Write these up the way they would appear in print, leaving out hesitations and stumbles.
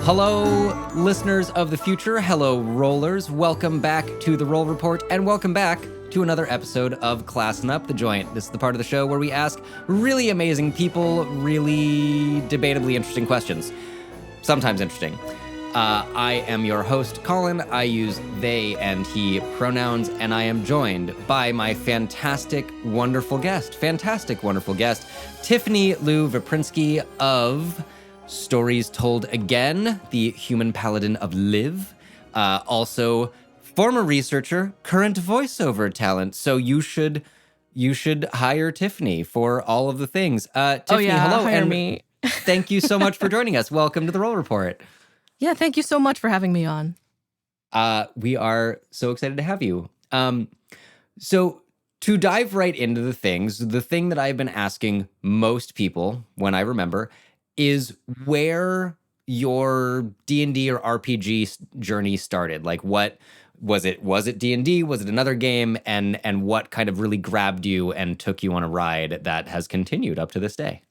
Hello, listeners of the future. Hello, rollers. Welcome back to the Roll Report, and welcome back to another episode of Classin' Up the Joint. This is the part of the show where we ask really amazing people really debatably interesting questions. Sometimes interesting. I am your host, Colin. I use they and he pronouns, and I am joined by my fantastic, wonderful guest, Tiffany Lou Veprinski of Stories Told Again, the human paladin of Liv. Also, former researcher, current voiceover talent. So you should hire Tiffany for all of the things. Tiffany, hello, hire me. Thank you so much for joining us. Welcome to the Roll Report. Yeah, thank you so much for having me on. We are so excited to have you. So to dive right into the thing that I've been asking most people when I remember is where your D&D or RPG journey started. Like, what was it? Was it D&D? Was it another game? And what kind of really grabbed you and took you on a ride that has continued up to this day?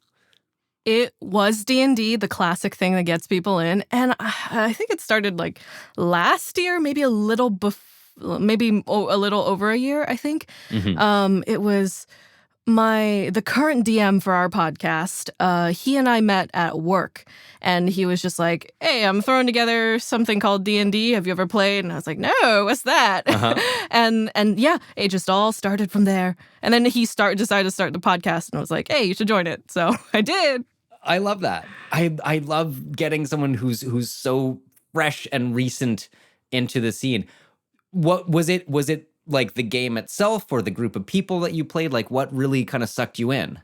It was D&D, the classic thing that gets people in. And I think it started like last year, maybe a little maybe a little over a year, I think. Mm-hmm. It was the current DM for our podcast. He and I met at work, and he was just like, "Hey, I'm throwing together something called D&D. Have you ever played?" And I was like, "No, what's that?" Uh-huh. and yeah, it just all started from there. And then he decided to start the podcast, and I was like, "Hey, you should join it." So I did. I love that. I love getting someone who's so fresh and recent into the scene. What was it? Was it like the game itself or the group of people that you played? Like, what really kind of sucked you in?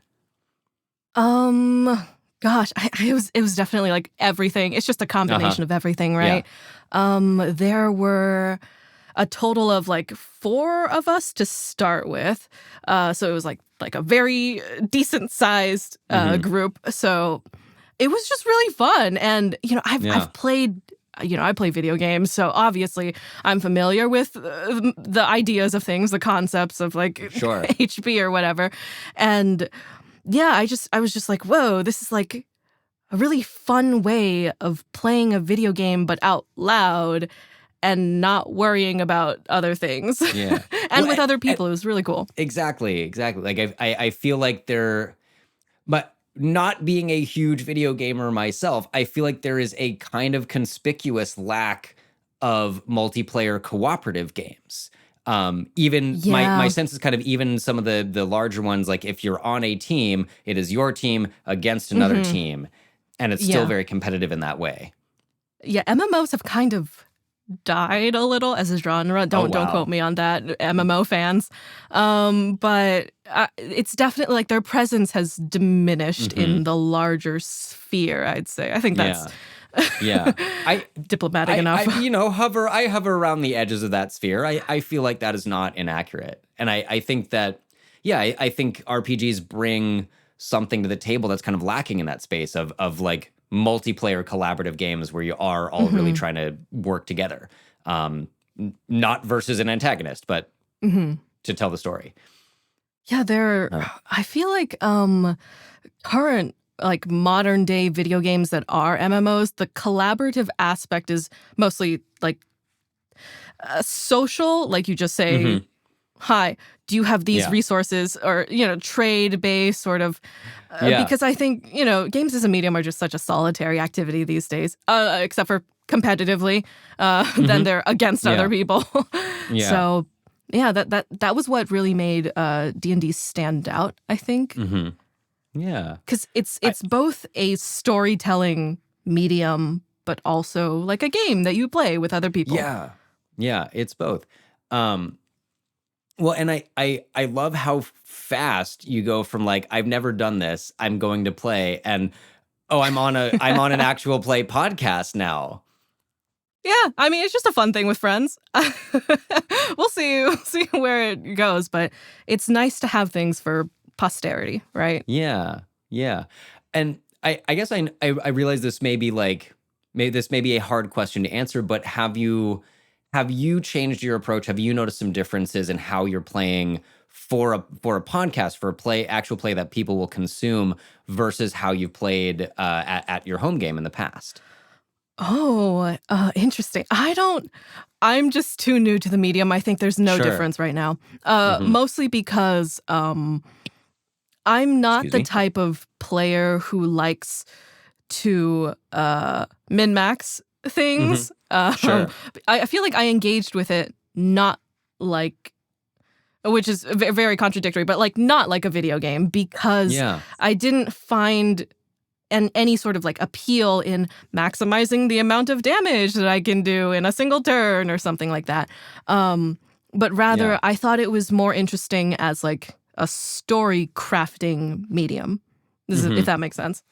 Gosh, it was definitely like everything. It's just a combination of everything, right? Yeah. There were a total of like 4 of us to start with. So it was like a very decent sized group. So it was just really fun. And, I've played, I play video games. So obviously I'm familiar with the ideas of things, the concepts of like Sure. HP or whatever. And yeah, I was just like, whoa, this is like a really fun way of playing a video game, but out loud and not worrying about other things. Yeah. And with other people. It was really cool. Exactly. Like I feel like but not being a huge video gamer myself, I feel like there is a kind of conspicuous lack of multiplayer cooperative games. Even my sense is kind of even some of the larger ones, like if you're on a team, it is your team against another team, and it's still very competitive in that way. Yeah, MMOs have kind of died a little as a genre. Don't quote me on that, MMO fans. But it's definitely like their presence has diminished in the larger sphere, I'd say. I think that's diplomatic enough. I hover around the edges of that sphere. I feel like that is not inaccurate. And I think that, I think RPGs bring something to the table that's kind of lacking in that space of like multiplayer collaborative games where you are all really trying to work together. Not versus an antagonist, but to tell the story. Yeah, I feel like current like modern day video games that are MMOs, the collaborative aspect is mostly like social, like you just say, hi, do you have these resources, or, trade based sort of, because I think, games as a medium are just such a solitary activity these days, except for competitively, then they're against other people. So yeah, that was what really made D&D stand out, I think. Yeah. Because it's both a storytelling medium, but also like a game that you play with other people. Yeah, it's both. Well, and I love how fast you go from like, I've never done this, I'm going to play, and I'm on an actual play podcast now. Yeah, I mean, it's just a fun thing with friends. We'll see where it goes, but it's nice to have things for posterity, right? Yeah. And I guess I realize this may be a hard question to answer, but have you changed your approach? Have you noticed some differences in how you're playing for a podcast, for actual play that people will consume versus how you've played at your home game in the past? Oh, interesting. I'm just too new to the medium. I think there's no Sure. difference right now. Hmm. Mostly because I'm not Excuse the me. type of player who likes to min-max Hmm. things. Sure. I feel like I engaged with it not like, which is very contradictory, but like not like a video game because Yeah. I didn't find any sort of like appeal in maximizing the amount of damage that I can do in a single turn or something like that. But rather, Yeah. I thought it was more interesting as like a story crafting medium, if Hmm. that makes sense.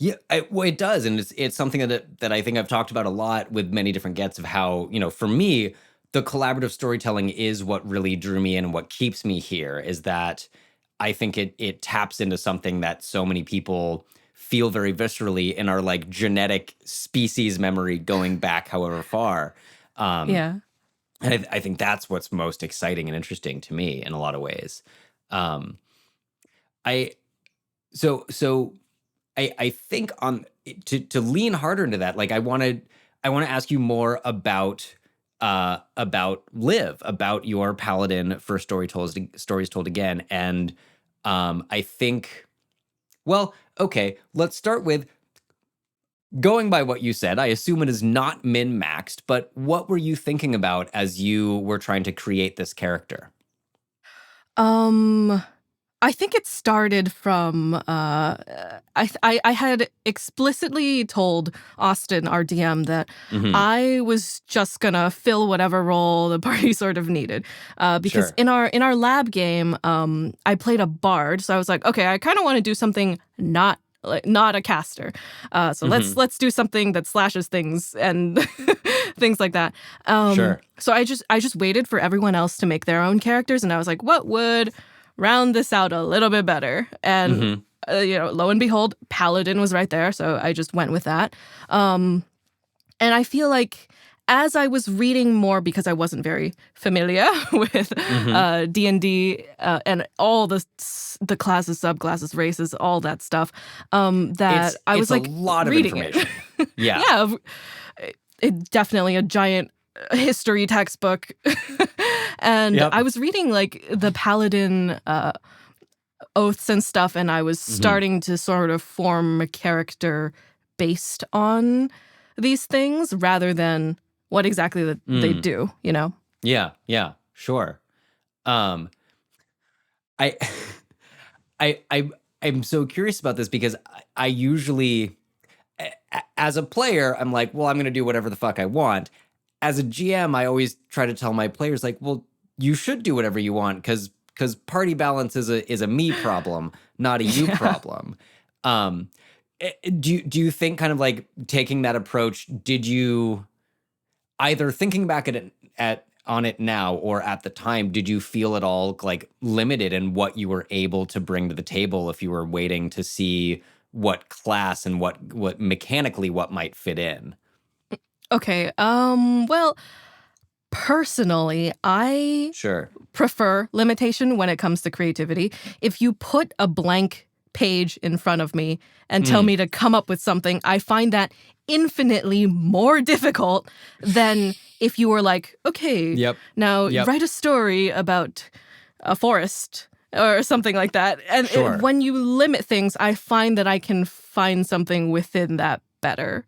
Yeah, well, it does, and it's something that I think I've talked about a lot with many different gets of how, for me, the collaborative storytelling is what really drew me in and what keeps me here is that I think it taps into something that so many people feel very viscerally in our like genetic species memory going back however far. Um, Yeah. and I think that's what's most exciting and interesting to me in a lot of ways. Um, I so I think on to lean harder into that, like I want to ask you more about Live, about your paladin for stories told again. And I think, well, okay, let's start with going by what you said. I assume it is not min-maxed, but what were you thinking about as you were trying to create this character? Um, I think it started from I had explicitly told Austin, our DM, that Hmm. I was just gonna fill whatever role the party sort of needed. Because Sure. in our lab game, I played a bard, so I was like, okay, I kind of want to do something not a caster. So let's Hmm. let's do something that slashes things and things like that. Sure. So I just waited for everyone else to make their own characters, and I was like, what would round this out a little bit better? And Hmm. lo and behold, Paladin was right there, so I just went with that. And I feel like as I was reading more, because I wasn't very familiar with Hmm. D&D and all the classes, subclasses, races, all that stuff, that I It's was a like lot of reading it. information. Yeah. Yeah, definitely a giant history textbook. And Yep. I was reading like the Paladin oaths and stuff, and I was Hmm. starting to sort of form a character based on these things rather than what exactly that they Mm. do, you know? Yeah, yeah, sure. Um, I, I, I'm so curious about this because I usually, as a player, I'm like, well, I'm going to do whatever the fuck I want. As a GM, I always try to tell my players, like, well, you should do whatever you want because party balance is a me problem, not a you Yeah. problem. Um, do you think kind of like taking that approach? Did you either thinking back at on it now or at the time, did you feel at all like limited in what you were able to bring to the table if you were waiting to see what class and what mechanically what might fit in? Okay. Well, personally, I Sure. prefer limitation when it comes to creativity. If you put a blank page in front of me and tell Mm. me to come up with something, I find that infinitely more difficult than if you were like, okay, Yep. now Yep. write a story about a forest or something like that. And Sure. when you limit things, I find that I can find something within that better.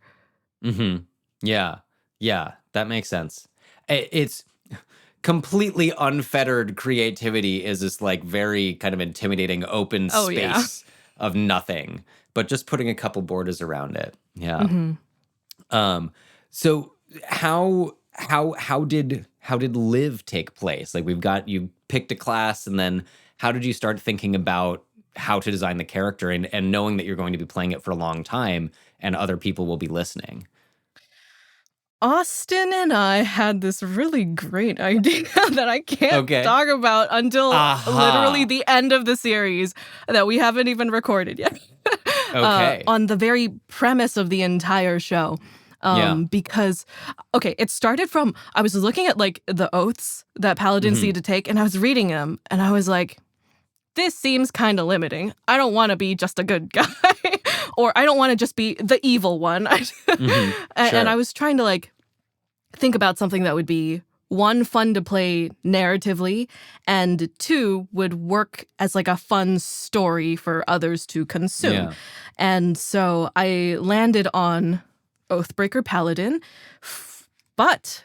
Mhm. Yeah. Yeah, that makes sense. It's completely unfettered creativity is this like very kind of intimidating open Oh, yeah. space of nothing, but just putting a couple borders around it. Yeah. Hmm. Um, so how did Live take place? Like you picked a class and then how did you start thinking about how to design the character and knowing that you're going to be playing it for a long time and other people will be listening? Austin and I had this really great idea that I can't Okay. talk about until literally Aha. the end of the series that we haven't even recorded yet. Okay. On the very premise of the entire show. Yeah. Because, okay, it started from I was looking at like the oaths that paladins Hmm. need to take, and I was reading them, and I was like, this seems kind of limiting. I don't want to be just a good guy or I don't want to just be the evil one. And I was trying to like think about something that would be, one, fun to play narratively, and two, would work as like a fun story for others to consume. Yeah. And so I landed on Oathbreaker Paladin, but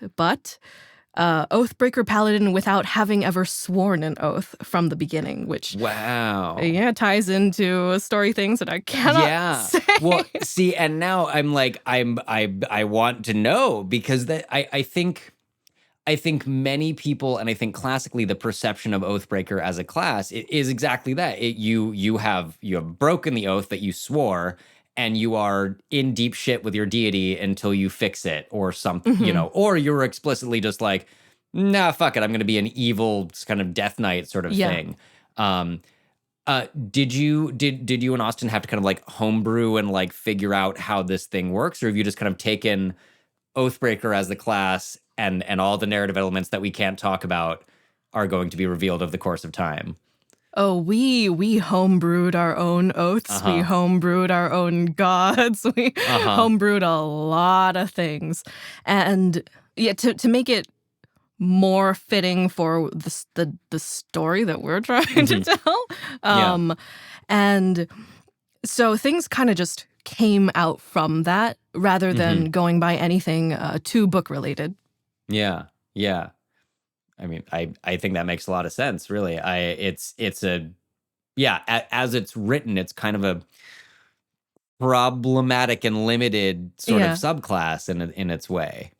Oathbreaker Paladin without having ever sworn an oath from the beginning, which ties into story things that I cannot say. Well, see, and now I'm like I want to know, because that I think many people, and I think classically the perception of Oathbreaker as a class is exactly that. You have broken the oath that you swore, and you are in deep shit with your deity until you fix it or something, or you're explicitly just like, nah, fuck it, I'm going to be an evil kind of Death Knight sort of thing. Did you and Austin have to kind of like homebrew and like figure out how this thing works, or have you just kind of taken Oathbreaker as the class, and all the narrative elements that we can't talk about are going to be revealed over the course of time? Oh, we homebrewed our own oaths. We homebrewed our own gods. We homebrewed a lot of things. And to make it more fitting for the story that we're trying to tell. And so things kind of just came out from that rather than going by anything too book related. Yeah. I mean, I think that makes a lot of sense, really. As it's written, it's kind of a problematic and limited sort of subclass in its way.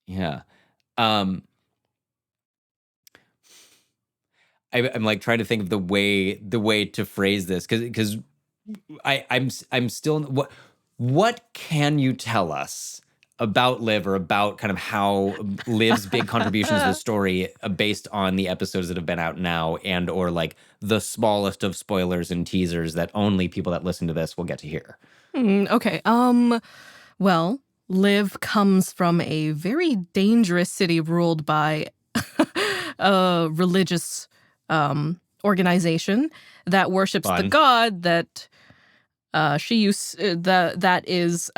Yeah. I'm like trying to think of the way to phrase this, because I'm still, what can you tell us about Liv, or about kind of how Liv's big contributions to the story based on the episodes that have been out now, and or like the smallest of spoilers and teasers that only people that listen to this will get to hear? Okay. Well, Liv comes from a very dangerous city ruled by a religious organization that worships the god that she used that is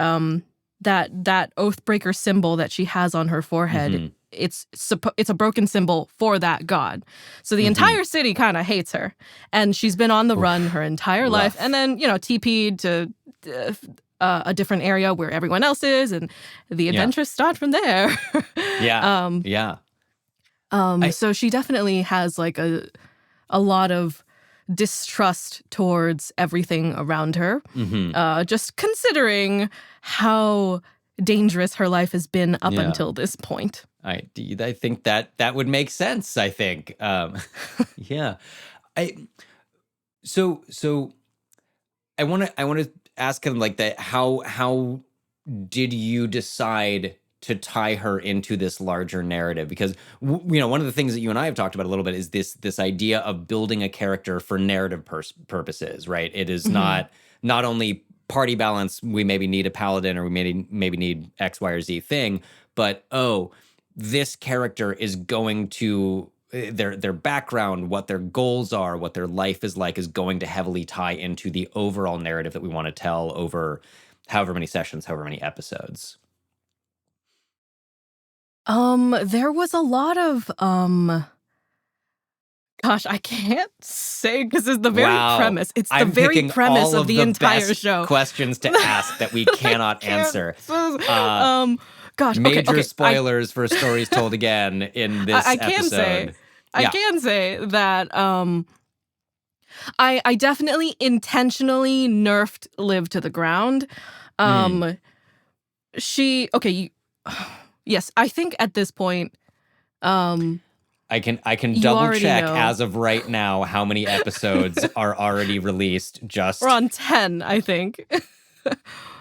that Oathbreaker symbol that she has on her forehead. It's a broken symbol for that god. So the entire city kind of hates her, and she's been on the run her entire life, and then TP'd to a different area where everyone else is, and the adventures start from there. So she definitely has like a lot of distrust towards everything around her, just considering how dangerous her life has been up until this point. I think that would make sense, I think. So I want to ask kind of like that, how did you decide to tie her into this larger narrative? Because one of the things that you and I have talked about a little bit is this idea of building a character for narrative purposes, right? It is not only party balance, we maybe need a paladin, or we maybe need X, Y, or Z thing, but this character is going to their background, what their goals are, what their life is like, is going to heavily tie into the overall narrative that we want to tell over however many sessions, however many episodes. There was a lot of gosh, I can't say, because it's the very premise. It's the very premise of the entire show. Questions to ask that we cannot answer. Gosh, major spoilers for Stories Told Again in this episode. I can say that I definitely intentionally nerfed Liv to the ground. Yes, I think at this point, I can double check as of right now how many episodes are already released. We're on 10, I think.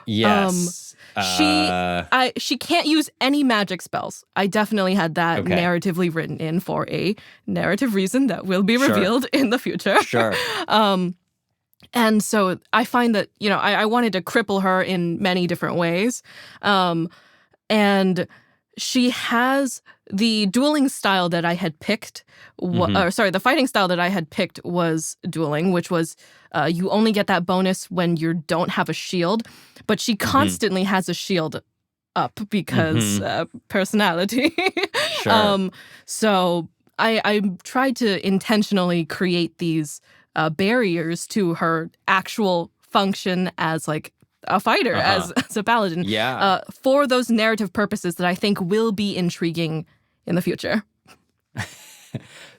Yes. She can't use any magic spells. I definitely had that narratively written in for a narrative reason that will be revealed in the future. Sure. And so I find that, I wanted to cripple her in many different ways. And she has the dueling style that I had picked. The fighting style that I had picked was dueling, which was you only get that bonus when you don't have a shield. But she constantly has a shield up because personality. Sure. So I tried to intentionally create these barriers to her actual function as like a fighter, as a paladin, Yeah. for those narrative purposes that I think will be intriguing in the future.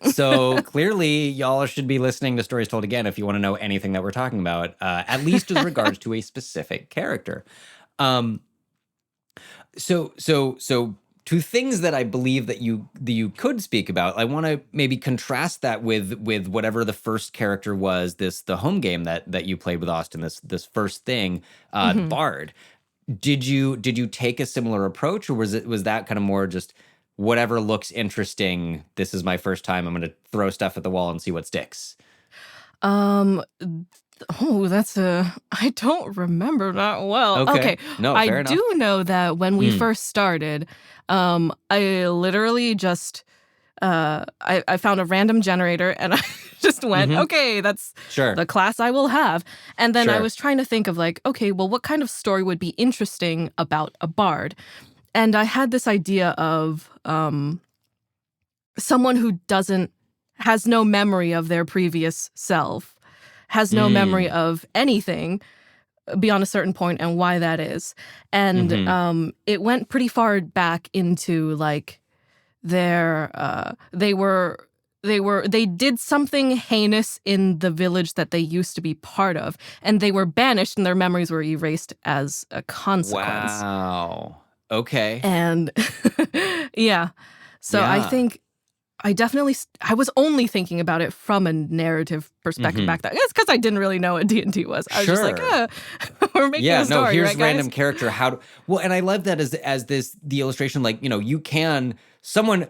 So clearly, y'all should be listening to Stories Told Again if you want to know anything that we're talking about, at least with regards to a specific character. Um, so to things that I believe that you could speak about, I want to maybe contrast that with whatever the first character was, the home game that you played with Austin, this first thing, Bard. Did you take a similar approach, or was that kind of more just whatever looks interesting? This is my first time. I'm going to throw stuff at the wall and see what sticks. I don't remember that well. Okay. No, I fair enough. do know that when we first started, I literally just, I found a random generator and I just went, okay, that's the class I will have. And then I was trying to think of like, okay, well, what kind of story would be interesting about a bard? And I had this idea of someone who has no memory of their previous self, has no memory of anything beyond a certain point, and why that is. And it went pretty far back into like they did something heinous in the village that they used to be part of, and they were banished and their memories were erased as a consequence. Wow. Okay. And yeah. So I think I was only thinking about it from a narrative perspective back then. It's because I didn't really know what D&D was. I was just like, we're making a story, here's right, random guys? character. And I love that as the illustration, like, you can, someone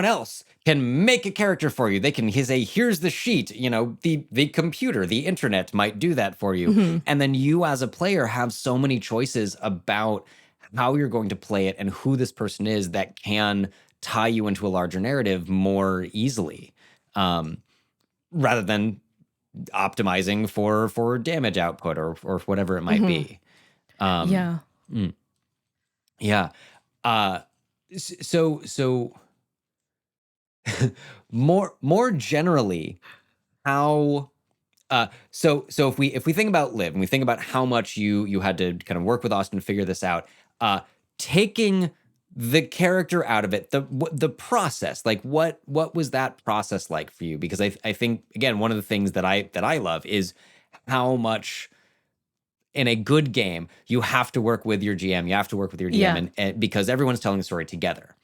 else can make a character for you. They can say, here's the sheet, the computer, the internet might do that for you. And then you as a player have so many choices about how you're going to play it and who this person is that can tie you into a larger narrative more easily, rather than optimizing for damage output or whatever it might be. Yeah. Yeah. So more generally, how so if we think about Liv and we think about how much you had to kind of work with Austin to figure this out, taking the character out of it, the process, like what was that process like for you? Because I think, again, one of the things that I love is how much in a good game you have to work with your GM, you have to work with your DM, and because everyone's telling the story together.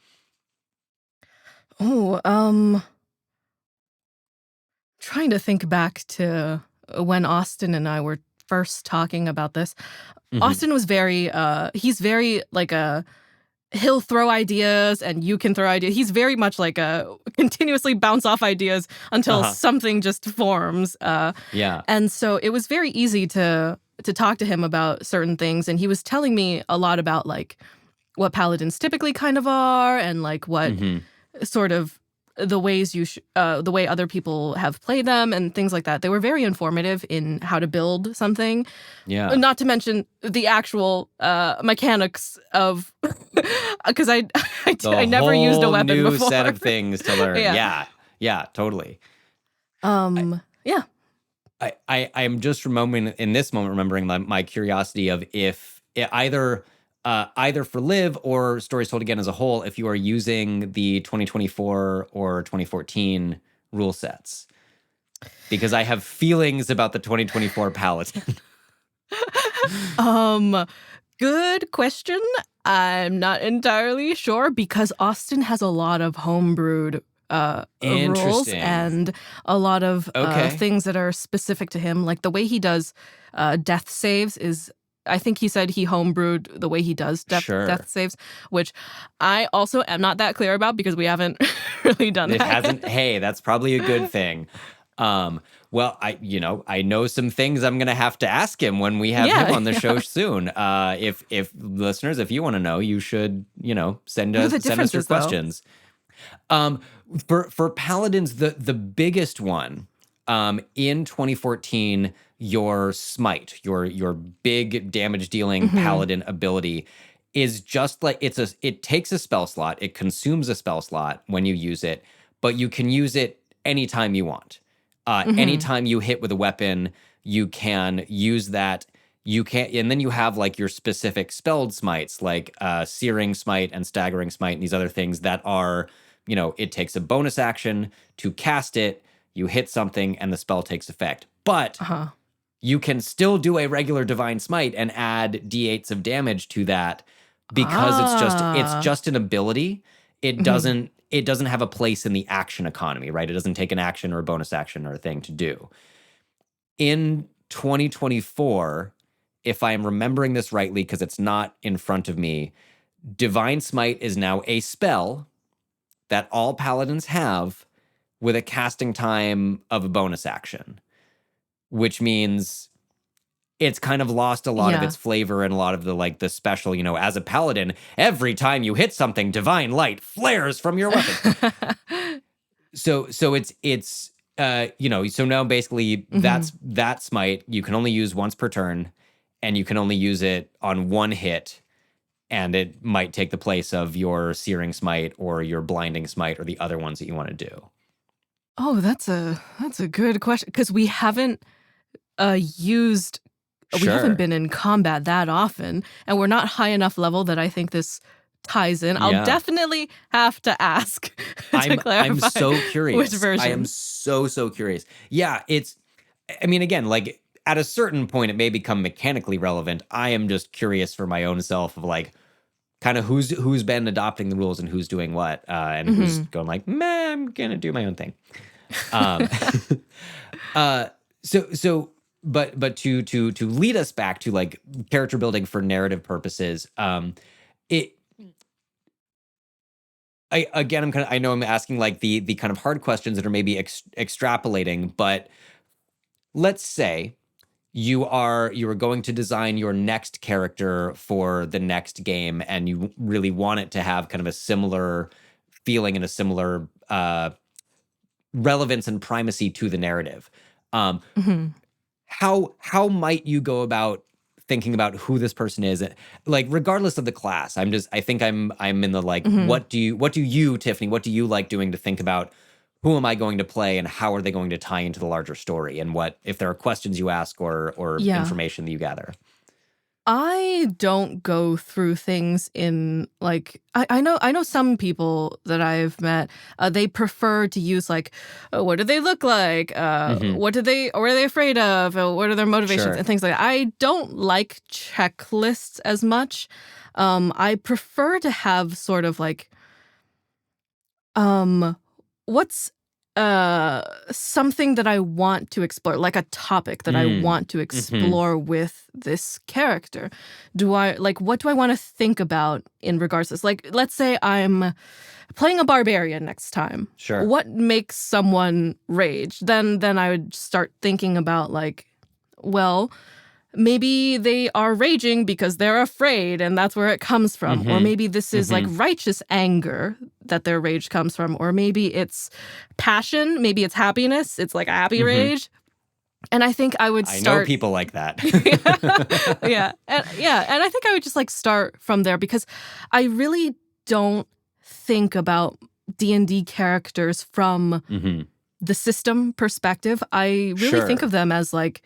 Trying to think back to when Austin and I were first talking about this. Austin was he's very like he'll throw ideas and you can throw ideas. He's very much like continuously bounce off ideas until something just forms. And so it was very easy to talk to him about certain things. And he was telling me a lot about like what paladins typically kind of are and like what sort of the ways the way other people have played them and things like that. They were very informative in how to build something. Yeah. Not to mention the actual mechanics of, because I never used a weapon new before. Set of things to learn. Yeah, totally. Yeah. I am just remembering my curiosity of if either for Liv or Stories Told Again as a whole, if you are using the 2024 or 2014 rule sets, because I have feelings about the 2024 Paladin. Good question. I'm not entirely sure because Austin has a lot of homebrewed rules and a lot of things that are specific to him. Like the way he does death saves is, I think he said he homebrewed the way he does death saves, which I also am not that clear about because we haven't really done that. Hey, that's probably a good thing. Well, I know some things I'm going to have to ask him when we have him on the show soon. If listeners, if you want to know, you should, send What are the us your differences, though? questions. For paladins, the biggest one, in 2014, your smite, your big damage dealing paladin ability is just like it takes a spell slot, it consumes a spell slot when you use it, but you can use it anytime you want. Anytime you hit with a weapon, you can use that. You can, and then you have like your specific spelled smites, like searing smite and staggering smite, and these other things that are, it takes a bonus action to cast it. You hit something, and the spell takes effect. But you can still do a regular divine smite and add d8s of damage to that because it's just an ability. It doesn't have a place in the action economy, right? It doesn't take an action or a bonus action or a thing to do. In 2024, if I am remembering this rightly, because it's not in front of me, Divine Smite is now a spell that all paladins have with a casting time of a bonus action, which means it's kind of lost a lot of its flavor and a lot of the special, as a paladin, every time you hit something, divine light flares from your weapon. So it's so now basically that smite you can only use once per turn, and you can only use it on one hit, and it might take the place of your searing smite or your blinding smite or the other ones that you want to do. Oh, that's a good question, because we haven't used. We haven't been in combat that often, and we're not high enough level that I think this ties in. I'll definitely have to ask to clarify. I'm so curious. Which version? I am so curious. Yeah, again, like at a certain point, it may become mechanically relevant. I am just curious for my own self of like, kind of who's been adopting the rules and who's doing what, and who's going like, meh, I'm gonna do my own thing. But to lead us back to like character building for narrative purposes, I know I'm asking like the kind of hard questions that are maybe extrapolating, but let's say you are going to design your next character for the next game, and you really want it to have kind of a similar feeling and a similar relevance and primacy to the narrative. How might you go about thinking about who this person is, like regardless of the class? I think I'm in the like, what do you, Tiffany, what do you like doing to think about who am I going to play and how are they going to tie into the larger story, and what if there are questions you ask or information that you gather? I don't go through things in like I know some people that I've met, they prefer to use like, what do they look like, what are they afraid of, what are their motivations and things like that. I don't like checklists as much. I prefer to have sort of like what's something that I want to explore, like a topic that I want to explore with this character. What do I want to think about in regards to this? Like, let's say I'm playing a barbarian next time. Sure. What makes someone rage? Then I would start thinking about like, well, maybe they are raging because they're afraid and that's where it comes from. Or maybe this is like righteous anger that their rage comes from. Or maybe it's passion. Maybe it's happiness. It's like a happy rage. And I think I would start... I know people like that. Yeah. And I think I would just like start from there, because I really don't think about D&D characters from the system perspective. I really think of them as like,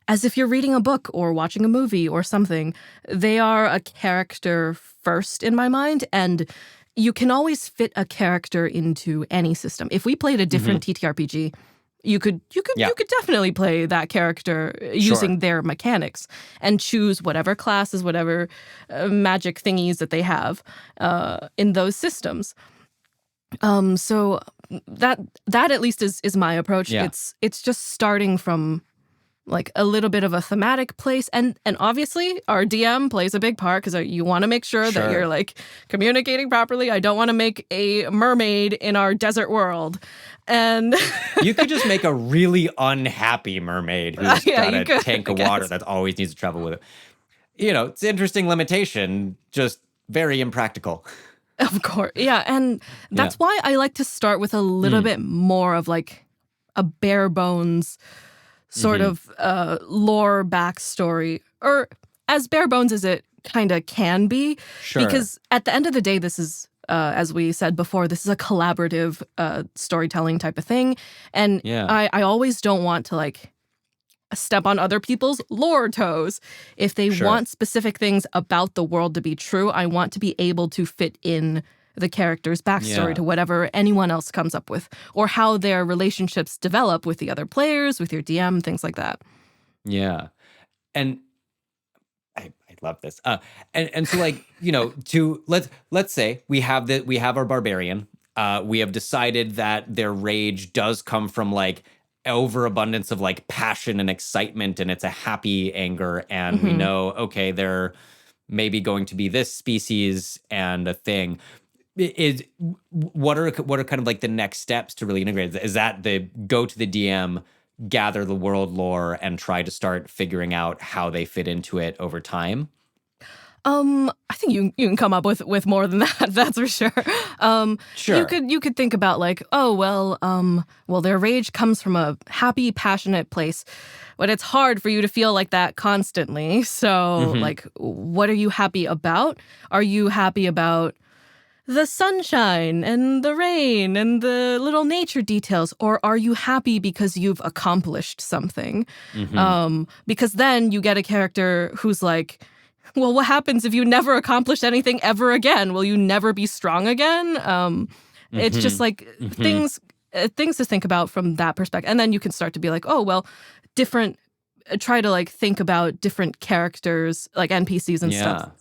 as if you're reading a book or watching a movie or something. They are a character first in my mind, and you can always fit a character into any system. If we played a different TTRPG, you could definitely play that character using their mechanics and choose whatever classes, whatever magic thingies that they have in those systems. So that at least is my approach. Yeah. It's just starting from like a little bit of a thematic place. And obviously our DM plays a big part because you want to make sure that you're like communicating properly. I don't want to make a mermaid in our desert world. And you could just make a really unhappy mermaid who's got a tank of water that always needs to travel with it. It's an interesting limitation, just very impractical. Of course. Yeah. And that's why I like to start with a little bit more of like a bare bones sort of lore backstory, or as bare bones as it kind of can be. Sure. Because at the end of the day, this is, as we said before, this is a collaborative storytelling type of thing. And I always don't want to like step on other people's lore toes. If they want specific things about the world to be true, I want to be able to fit in the character's backstory to whatever anyone else comes up with, or how their relationships develop with the other players, with your DM, things like that. Yeah. And I love this. And so like, to let's say we have our barbarian. We have decided that their rage does come from like overabundance of like passion and excitement, and it's a happy anger, and we know, okay, they're maybe going to be this species and a thing. What are kind of like the next steps to really integrate it? Is that the go to the DM, gather the world lore, and try to start figuring out how they fit into it over time? I think you can come up with more than that. That's for sure. Sure. You could think about like, oh well, their rage comes from a happy, passionate place, but it's hard for you to feel like that constantly. So like, what are you happy about? Are you happy about the sunshine and the rain and the little nature details, or are you happy because you've accomplished something? Because then you get a character who's like, well, what happens if you never accomplish anything ever again? Will you never be strong again? It's just like things to think about from that perspective. And then you can start to be like, oh, well, try to like think about different characters, like NPCs and stuff.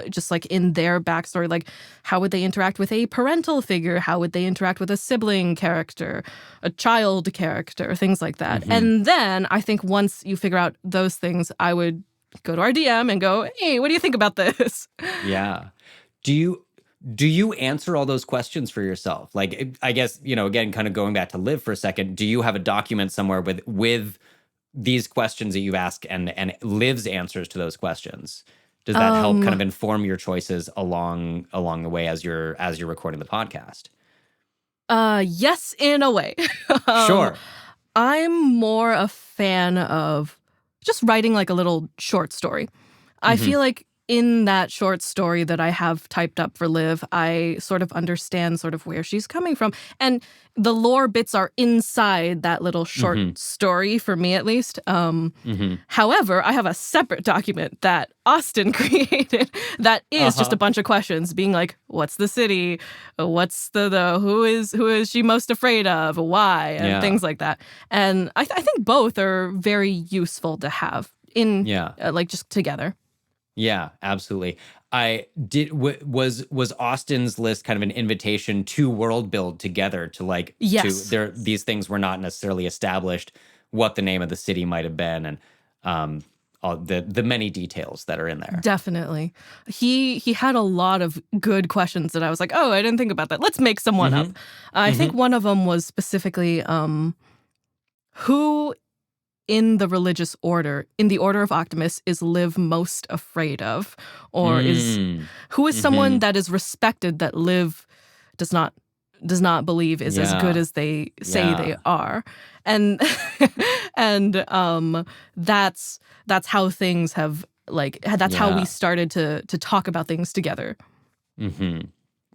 Just like in their backstory, like how would they interact with a parental figure? How would they interact with a sibling character, a child character, things like that. And then I think once you figure out those things, I would go to our DM and go, hey, what do you think about this? Yeah. Do you answer all those questions for yourself? Like, I guess, again, kind of going back to Liv for a second, do you have a document somewhere with these questions that you've asked and Liv's answers to those questions? Does that help kind of inform your choices along the way as you're recording the podcast? Yes, in a way. Sure. I'm more a fan of just writing like a little short story. I feel like in that short story that I have typed up for Liv, I sort of understand sort of where she's coming from. And the lore bits are inside that little short story, for me at least. However, I have a separate document that Austin created that is just a bunch of questions being like, what's the city? What's the who is she most afraid of? Why? And things like that. And I think both are very useful to have in like just together. Yeah, absolutely. Was Austin's list kind of an invitation to world build together to like these things were not necessarily established, what the name of the city might have been, and all the many details that are in there. Definitely. He had a lot of good questions that I was like, oh, I didn't think about that. Let's make someone up. I think one of them was specifically who in the religious order, in the Order of Optimus, is Liv most afraid of? Or who is someone that is respected that Liv does not believe is as good as they say they are? And that's how things have that's how we started to talk about things together.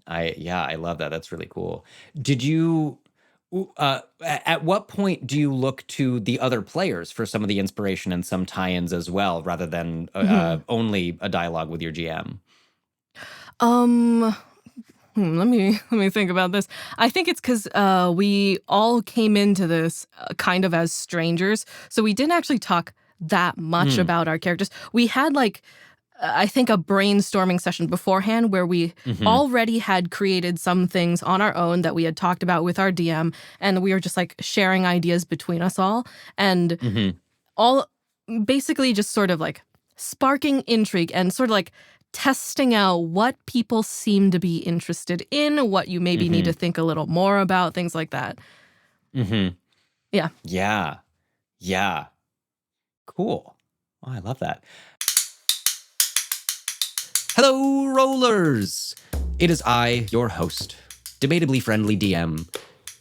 I love that. That's really cool. Did you at what point do you look to the other players for some of the inspiration and some tie-ins as well, rather than only a dialogue with your GM? Let me think about this. I think it's because we all came into this kind of as strangers, so we didn't actually talk that much about our characters. We had like I think a brainstorming session beforehand where we already had created some things on our own that we had talked about with our DM, and we were just like sharing ideas between us all. And all basically just sort of like sparking intrigue and sort of like testing out what people seem to be interested in, what you maybe need to think a little more about, things like that. Yeah. Yeah. Yeah. Cool. Oh, I love that. Hello, rollers! It is I, your host, debatably friendly DM,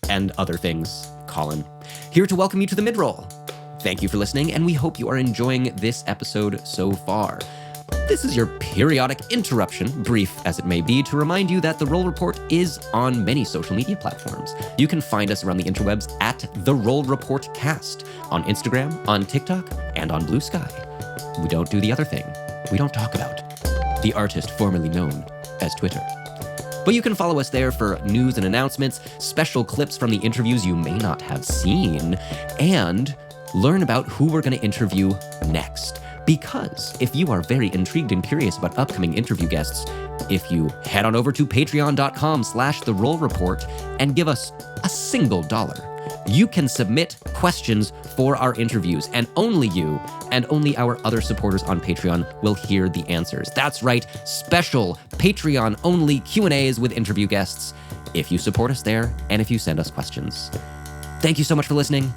and other things, Colin, here to welcome you to the mid-roll. Thank you for listening, and we hope you are enjoying this episode so far. This is your periodic interruption, brief as it may be, to remind you that The Roll Report is on many social media platforms. You can find us around the interwebs at The Roll Report Cast, on Instagram, on TikTok, and on Blue Sky. We don't do the other thing. We don't talk about the artist formerly known as Twitter. But you can follow us there for news and announcements, special clips from the interviews you may not have seen, and learn about who we're going to interview next. Because if you are very intrigued and curious about upcoming interview guests, if you head on over to patreon.com/therollreport and give us a single $1, you can submit questions for our interviews, and only you and only our other supporters on Patreon will hear the answers. That's right, special Patreon-only Q&As with interview guests if you support us there and if you send us questions. Thank you so much for listening.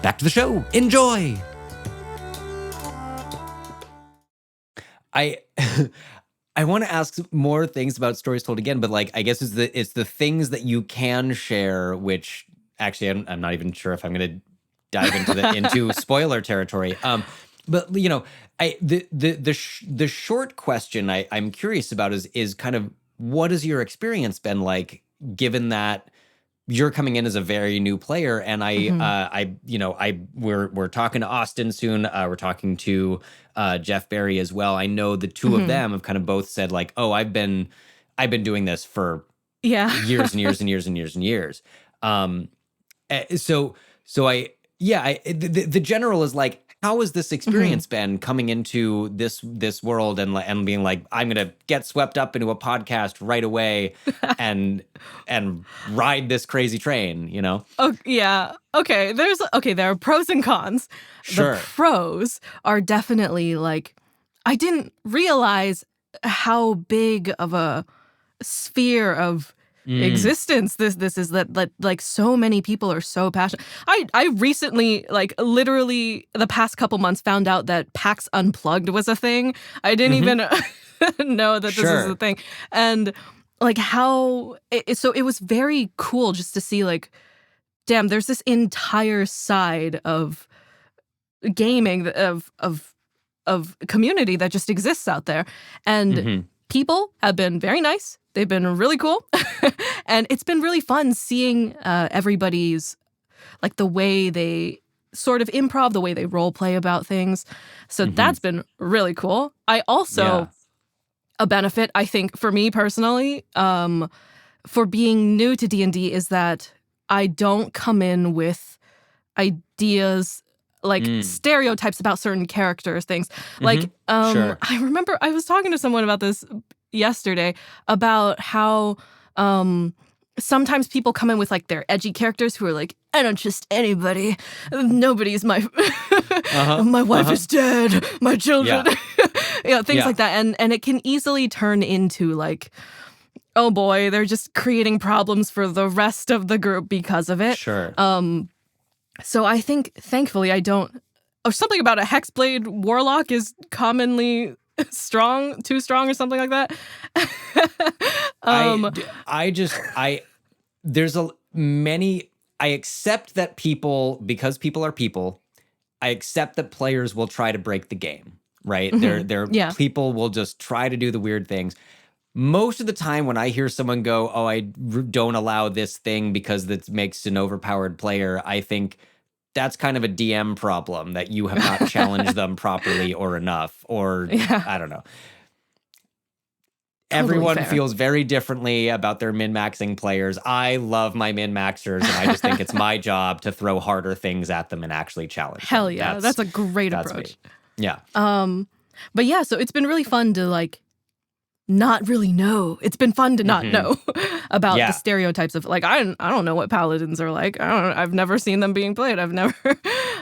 Back to the show. Enjoy! I want to ask more things about Stories Told Again, but like I guess it's the things that you can share, which actually I'm not even sure if I'm going to dive into spoiler territory. But you know, the short question I'm curious about is kind of what has your experience been like, given that you're coming in as a very new player, and we're talking to Austin soon. We're talking to Jeff Berry as well. I know the two of them have kind of both said like, "Oh, I've been doing this for years and years and years and years and years." The general is like, how has this experience been coming into this world and being like, I'm gonna get swept up into a podcast right away and ride this crazy train, you know? Oh yeah. Okay. There are pros and cons. Sure. The pros are definitely like, I didn't realize how big of a sphere of existence this is, that like so many people are so passionate. I recently, like literally the past couple months, found out that PAX Unplugged was a thing. I didn't even know that this is a thing. And like so it was very cool just to see like, damn, there's this entire side of gaming, of community that just exists out there. And people have been very nice. They've been really cool. And it's been really fun seeing everybody's, like the way they sort of improv, the way they role play about things. So that's been really cool. I also, a benefit, I think, for me personally, for being new to D&D is that I don't come in with ideas like stereotypes about certain characters, things. Like, I remember I was talking to someone about this yesterday, about how sometimes people come in with like their edgy characters who are like, I don't trust anybody. Nobody's my my wife is dead. My children. Things like that. And it can easily turn into like, oh boy, they're just creating problems for the rest of the group because of it. Sure. So I think, thankfully, I don't. Or something about a hexblade warlock is commonly too strong or something like that. I accept that because people are people, I accept that players will try to break the game, right? People will just try to do the weird things. Most of the time when I hear someone go, oh, I don't allow this thing because that makes an overpowered player, I think that's kind of a DM problem, that you have not challenged them properly or enough, or I don't know. Everyone feels very differently about their min-maxing players. I love my min-maxers, and I just think it's my job to throw harder things at them and actually challenge them. Hell yeah, that's a great approach. Me. Yeah. But yeah, so it's been really fun to like not really know. It's been fun to not know about Yeah. the stereotypes of like I don't know what paladins are like. I've never seen them being played. I've never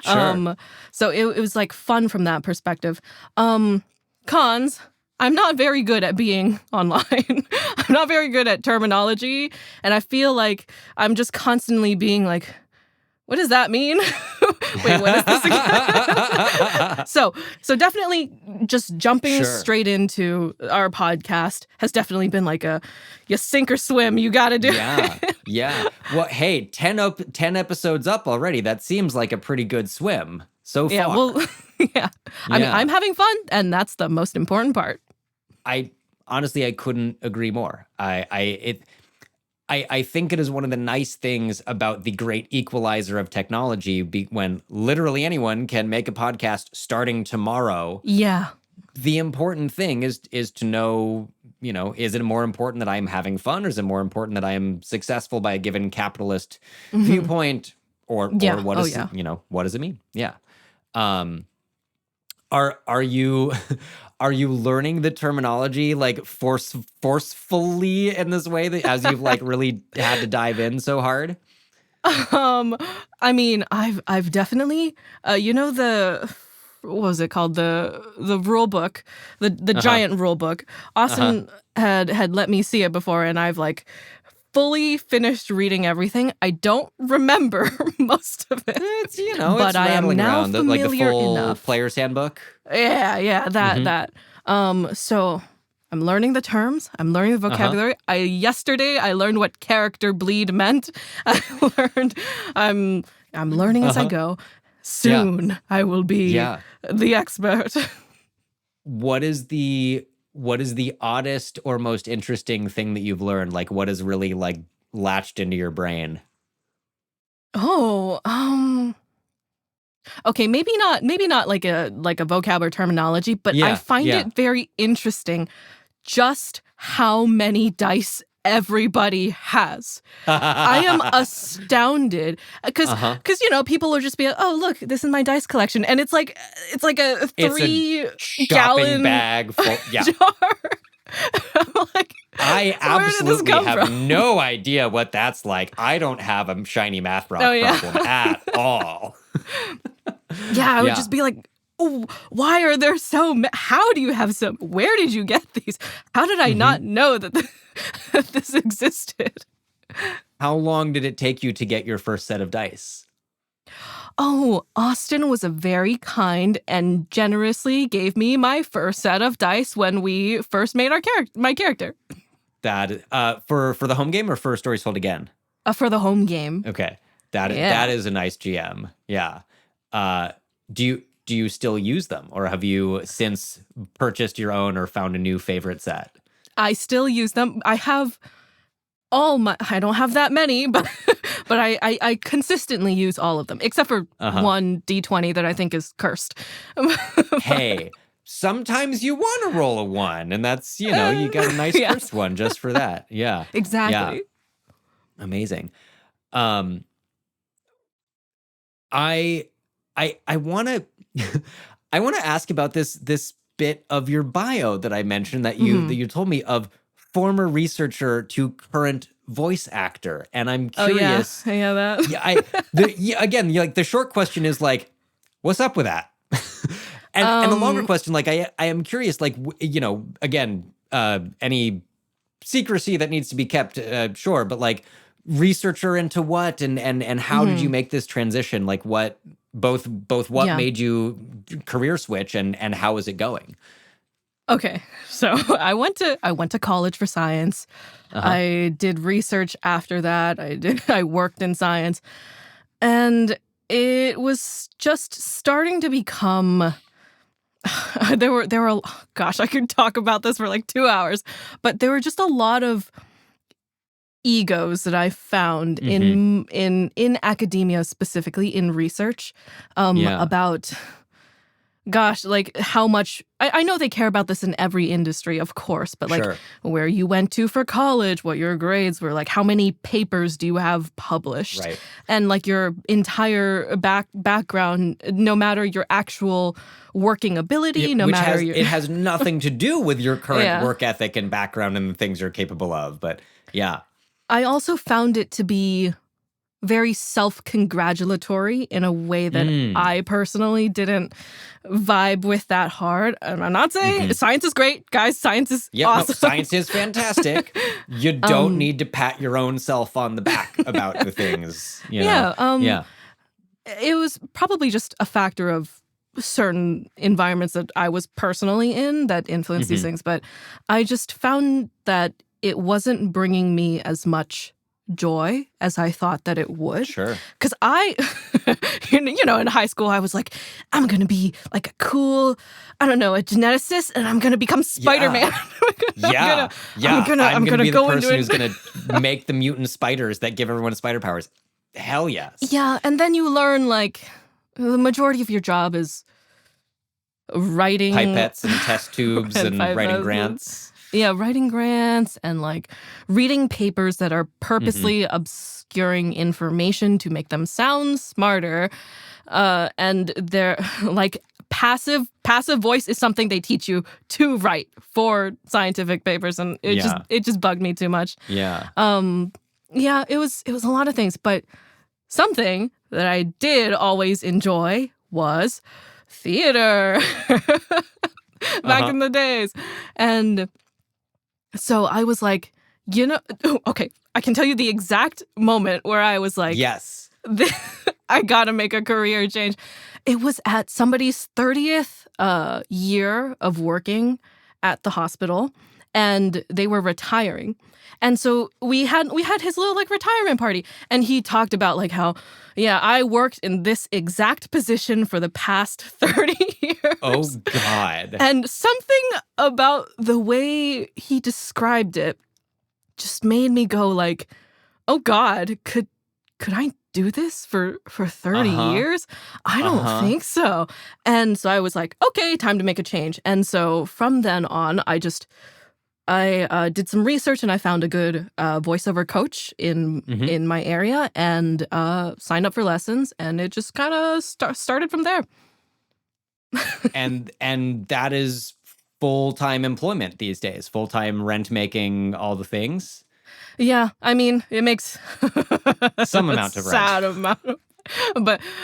Sure. so it was like fun from that perspective. Cons, I'm not very good at being online. I'm not very good at terminology, and I feel like I'm just constantly being like, what does that mean? Wait, what is this again? So definitely just jumping straight into our podcast has definitely been like you sink or swim. You got to do it. Yeah. Well, hey, 10 episodes up already. That seems like a pretty good swim so far. Yeah, well, yeah. I mean, I'm having fun, and that's the most important part. I honestly couldn't agree more. I think it is one of the nice things about the great equalizer of technology when literally anyone can make a podcast starting tomorrow. Yeah. The important thing is to know, is it more important that I'm having fun, or is it more important that I am successful by a given capitalist viewpoint, or what is what does it mean? Yeah. Are you are you learning the terminology like forcefully in this way that as you've like really had to dive in so hard? I mean, I've definitely what was it called? The rule book, the giant rule book. Austin had let me see it before, and I've like fully finished reading everything. I don't remember most of it. It's, but it's I am now around familiar like the full enough. player's handbook. Yeah, that. So I'm learning the terms. I'm learning the vocabulary. Yesterday I learned what character bleed meant. I'm learning as I go. Soon I will be the expert. What is the oddest or most interesting thing that you've learned? Like, what has really like latched into your brain? Okay, maybe not like a vocab or terminology, but I find it very interesting just how many dice everybody has. I am astounded because people will just be like, oh, look, this is my dice collection, and it's like a 3-gallon bag full jar. I'm like, I absolutely have no idea what that's like. I don't have a shiny math rock problem at all. Yeah, I would just be like, oh, why are there so many? How do you have so? Where did you get these? How did I not know that this existed? How long did it take you to get your first set of dice? Oh, Austin was a very kind and generously gave me my first set of dice when we first made my character. That for the home game or for Stories Told Again? For the home game. Okay, that is a nice GM. Yeah. Do you still use them, or have you since purchased your own or found a new favorite set? I still use them. I have I don't have that many, but I consistently use all of them, except for one D20 that I think is cursed. Hey, sometimes you want to roll a 1, and that's, you got a nice cursed one just for that. Yeah. Exactly. Yeah. Amazing. I want to I want to ask about this bit of your bio that I mentioned that you told me of former researcher to current voice actor, and I'm curious. Oh yeah, that. Again, like the short question is like, what's up with that? and the longer question, like I am curious, like again, any secrecy that needs to be kept, sure, but like researcher into what, and how did you make this transition? Like what both what made you career switch, and how is it going? Okay, so I went to college for science. I did research after that. I worked in science, and it was just starting to become. There were gosh, I could talk about this for like 2 hours, but there were just a lot of egos that I found in academia, specifically in research, about gosh, like how much I know they care about this in every industry, of course, but like Sure. where you went to for college, what your grades were, like how many papers do you have published, Right. and like your entire background, no matter your actual working ability, no Which matter your it has nothing to do with your current yeah. work ethic and background and the things you're capable of. But yeah. I also found it to be very self-congratulatory in a way that I personally didn't vibe with that hard. And I'm not saying science is great, guys. Science is awesome. No, science is fantastic. You don't need to pat your own self on the back about the things. You know? Yeah. It was probably just a factor of certain environments that I was personally in that influenced these things. But I just found that it wasn't bringing me as much joy as I thought that it would. Sure. Because in high school, I was like, I'm going to be like a cool, I don't know, a geneticist, and I'm going to become Spider-Man. I'm gonna be the person who's going to make the mutant spiders that give everyone spider powers. Hell yes. Yeah, and then you learn like the majority of your job is writing pipettes and test tubes and writing grants. Yeah, writing grants and like reading papers that are purposely obscuring information to make them sound smarter. And they're like passive voice is something they teach you to write for scientific papers, and it just bugged me too much. Yeah. It was a lot of things, but something that I did always enjoy was theater back in the days. And so I was like, okay, I can tell you the exact moment where I was like, yes, I gotta make a career change. It was at somebody's 30th year of working at the hospital, and they were retiring. And so we had his little like retirement party, and he talked about like how, I worked in this exact position for the past 30 years. Oh God. And something about the way he described it just made me go like, oh God, could I do this for 30 years? I don't think so. And so I was like, okay, time to make a change. And so from then on, I did some research, and I found a good voiceover coach in my area, and signed up for lessons, and it just kind of started from there. and that is full-time employment these days, full-time rent making, all the things. Yeah, I mean, it makes some amount of rent. Sad amount of,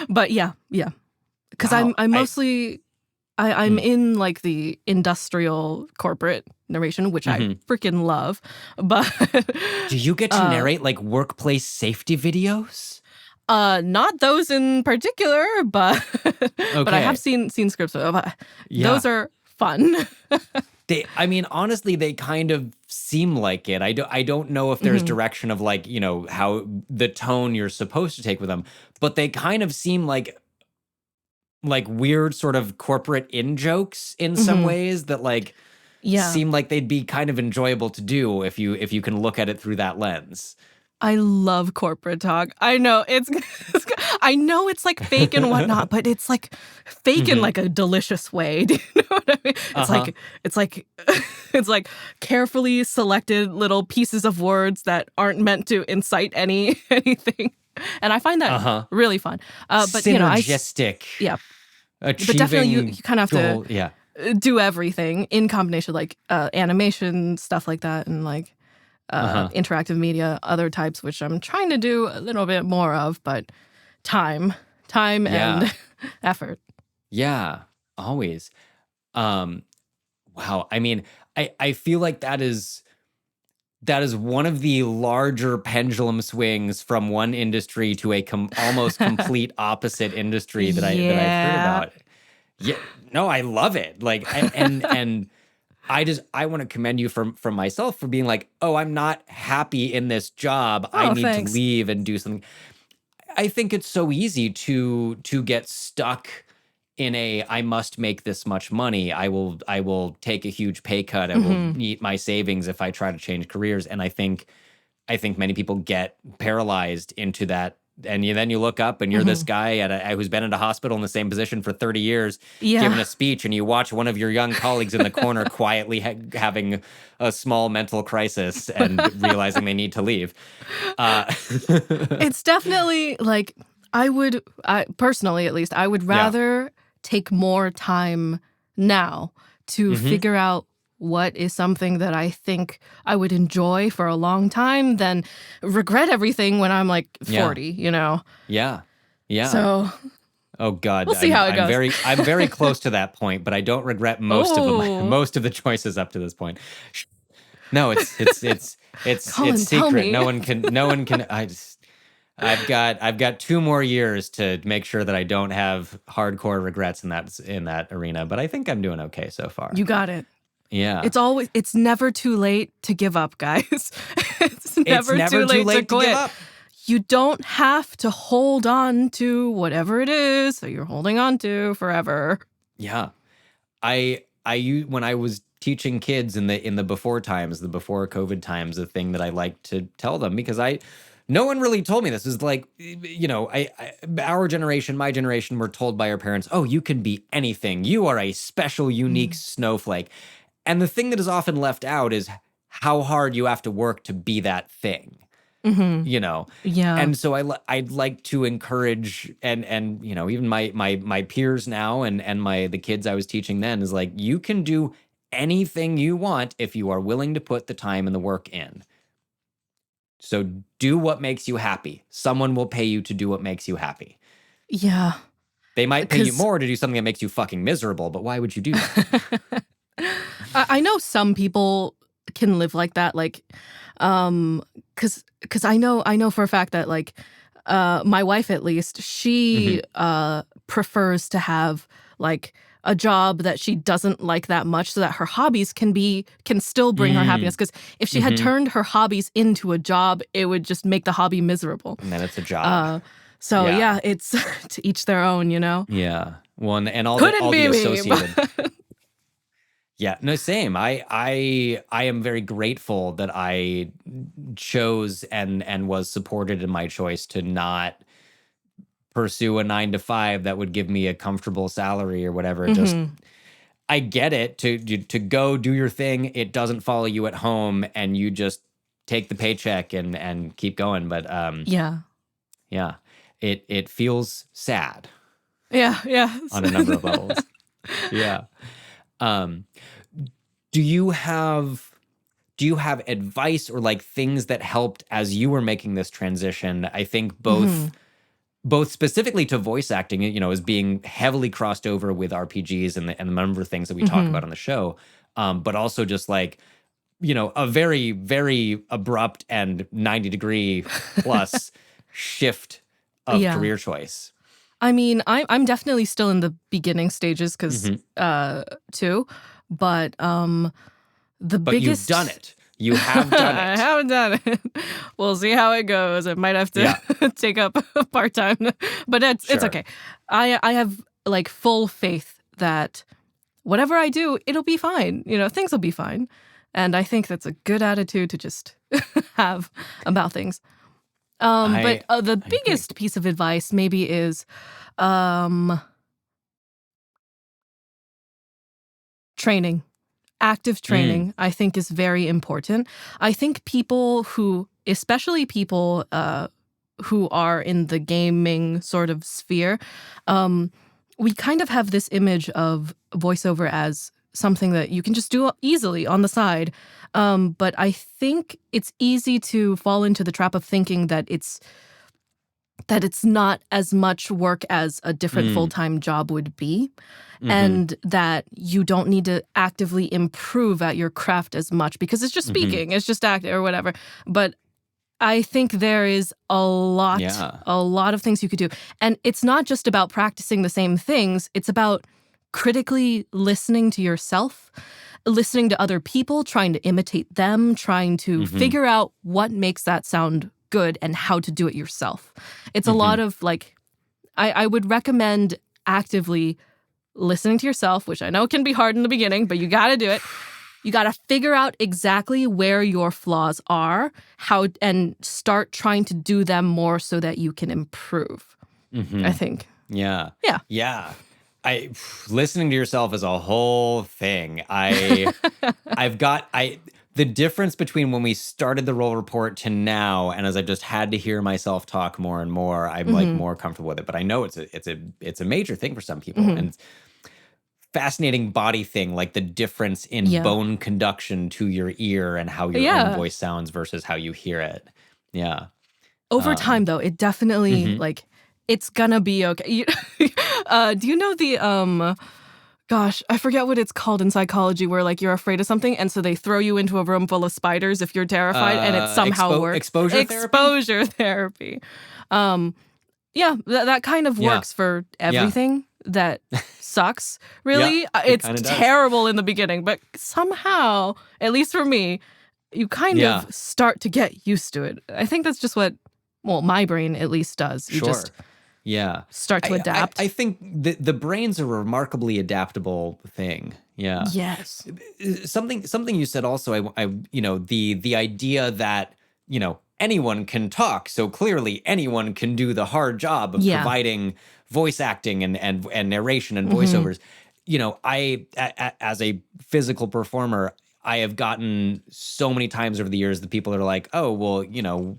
but yeah. Because I'm mostly I'm in like the industrial corporate narration, which I freaking love. But do you get to narrate like workplace safety videos? Not those in particular, but but I have seen scripts. Those are fun. Honestly, they kind of seem like it. I don't know if there's direction of like, how the tone you're supposed to take with them, but they kind of seem like weird sort of corporate in-jokes in some ways that seem like they'd be kind of enjoyable to do if you can look at it through that lens. I love corporate talk. I know it's like fake and whatnot, but it's like fake in like a delicious way. Do you know what I mean? It's like carefully selected little pieces of words that aren't meant to incite anything. And I find that really fun. But synergistic. But definitely you kind of have to do everything in combination, like animation, stuff like that, and like interactive media, other types, which I'm trying to do a little bit more of, but time and effort. Yeah, always. Wow. I mean, I feel like that is one of the larger pendulum swings from one industry to a almost complete opposite industry that I've heard about. Yeah, no, I love it. Like, and I want to commend you from myself for being like, oh, I'm not happy in this job. I need to leave and do something. I think it's so easy to get stuck in I must make this much money. I will take a huge pay cut. I will eat my savings if I try to change careers. And I think many people get paralyzed into that then you look up and you're this guy who's been in a hospital in the same position for 30 years, giving a speech, and you watch one of your young colleagues in the corner quietly having a small mental crisis and realizing they need to leave. It's definitely like, personally at least, I would rather take more time now to figure out what is something that I think I would enjoy for a long time than regret everything when I'm like 40, you know? Yeah. Yeah. So, oh God, we'll see how it goes. I'm very close to that point, but I don't regret most of the choices up to this point. No, it's Colin, secret. No one can. I've got 2 more years to make sure that I don't have hardcore regrets in that arena, but I think I'm doing okay so far. You got it. Yeah. It's never too late to give up, guys. It's never too late to quit. Give up. You don't have to hold on to whatever it is that you're holding on to forever. Yeah. When I was teaching kids in the before COVID times, the thing that I like to tell them, because no one really told me this, is like, you know, our generation, my generation, were told by our parents, oh, you can be anything. You are a special, unique snowflake. And the thing that is often left out is how hard you have to work to be that thing, you know? Yeah. And so I'd like to encourage, and you know, even my peers now and the kids I was teaching then, is like, you can do anything you want if you are willing to put the time and the work in. So do what makes you happy. Someone will pay you to do what makes you happy. Yeah. They might pay you more to do something that makes you fucking miserable, but why would you do that? I know some people can live like that, like, because I know for a fact that, like, my wife, at least, she prefers to have like a job that she doesn't like that much, so that her hobbies can still bring her happiness. Because if she had turned her hobbies into a job, it would just make the hobby miserable. And then it's a job. So it's to each their own, you know. Yeah. Well, and all Couldn't the be me, associated. Yeah, no, same. I am very grateful that I chose and was supported in my choice to not pursue a 9-to-5 that would give me a comfortable salary or whatever. Just, I get it, to go do your thing. It doesn't follow you at home, and you just take the paycheck and keep going. But yeah, it feels sad. Yeah. On a number of levels. Yeah. Do you have advice or like things that helped as you were making this transition? I think both specifically to voice acting, you know, as being heavily crossed over with RPGs and the number of things that we talk about on the show, but also just like, you know, a very, very abrupt and 90-degree plus shift of career choice. I mean, I'm definitely still in the beginning stages too, but But biggest... you've done it. You have done it. I haven't done it. We'll see how it goes. I might have to take up part-time, but it's okay. I have like full faith that whatever I do, it'll be fine. You know, things will be fine. And I think that's a good attitude to just have about things. But the biggest piece of advice maybe is training. Active training, I think, is very important. I think especially people who are in the gaming sort of sphere, we kind of have this image of voiceover as something that you can just do easily on the side. But I think it's easy to fall into the trap of thinking that it's not as much work as a different full-time job would be, and that you don't need to actively improve at your craft as much because it's just speaking, it's just acting or whatever. But I think there is a lot of things you could do. And it's not just about practicing the same things. It's about critically listening to yourself, listening to other people, trying to imitate them, trying to figure out what makes that sound good and how to do it yourself. It's a lot of like, I would recommend actively listening to yourself, which I know can be hard in the beginning, but you got to do it. You got to figure out exactly where your flaws are, and start trying to do them more so that you can improve. I think. Yeah. Yeah. Yeah. Listening to yourself is a whole thing. The difference between when we started the Roll Report to now, and as I've just had to hear myself talk more and more, I'm like more comfortable with it. But I know it's a major thing for some people, and it's fascinating body thing, like the difference in bone conduction to your ear and how your own voice sounds versus how you hear it. Yeah. Over time, though, it definitely like it's gonna be okay. Do you know the Gosh, I forget what it's called in psychology where like you're afraid of something and so they throw you into a room full of spiders if you're terrified and it somehow works. Exposure therapy? Exposure therapy. Yeah, that kind of works for everything that sucks, really. It's terrible in the beginning, but somehow, at least for me, you kind of start to get used to it. I think that's just what, my brain at least does. You just start to adapt. I think the brain's a remarkably adaptable thing. Yeah. Yes. Something you said also, the idea that, anyone can talk, so clearly anyone can do the hard job of providing voice acting and narration and voiceovers. As a physical performer, I have gotten so many times over the years that people are like, oh, well,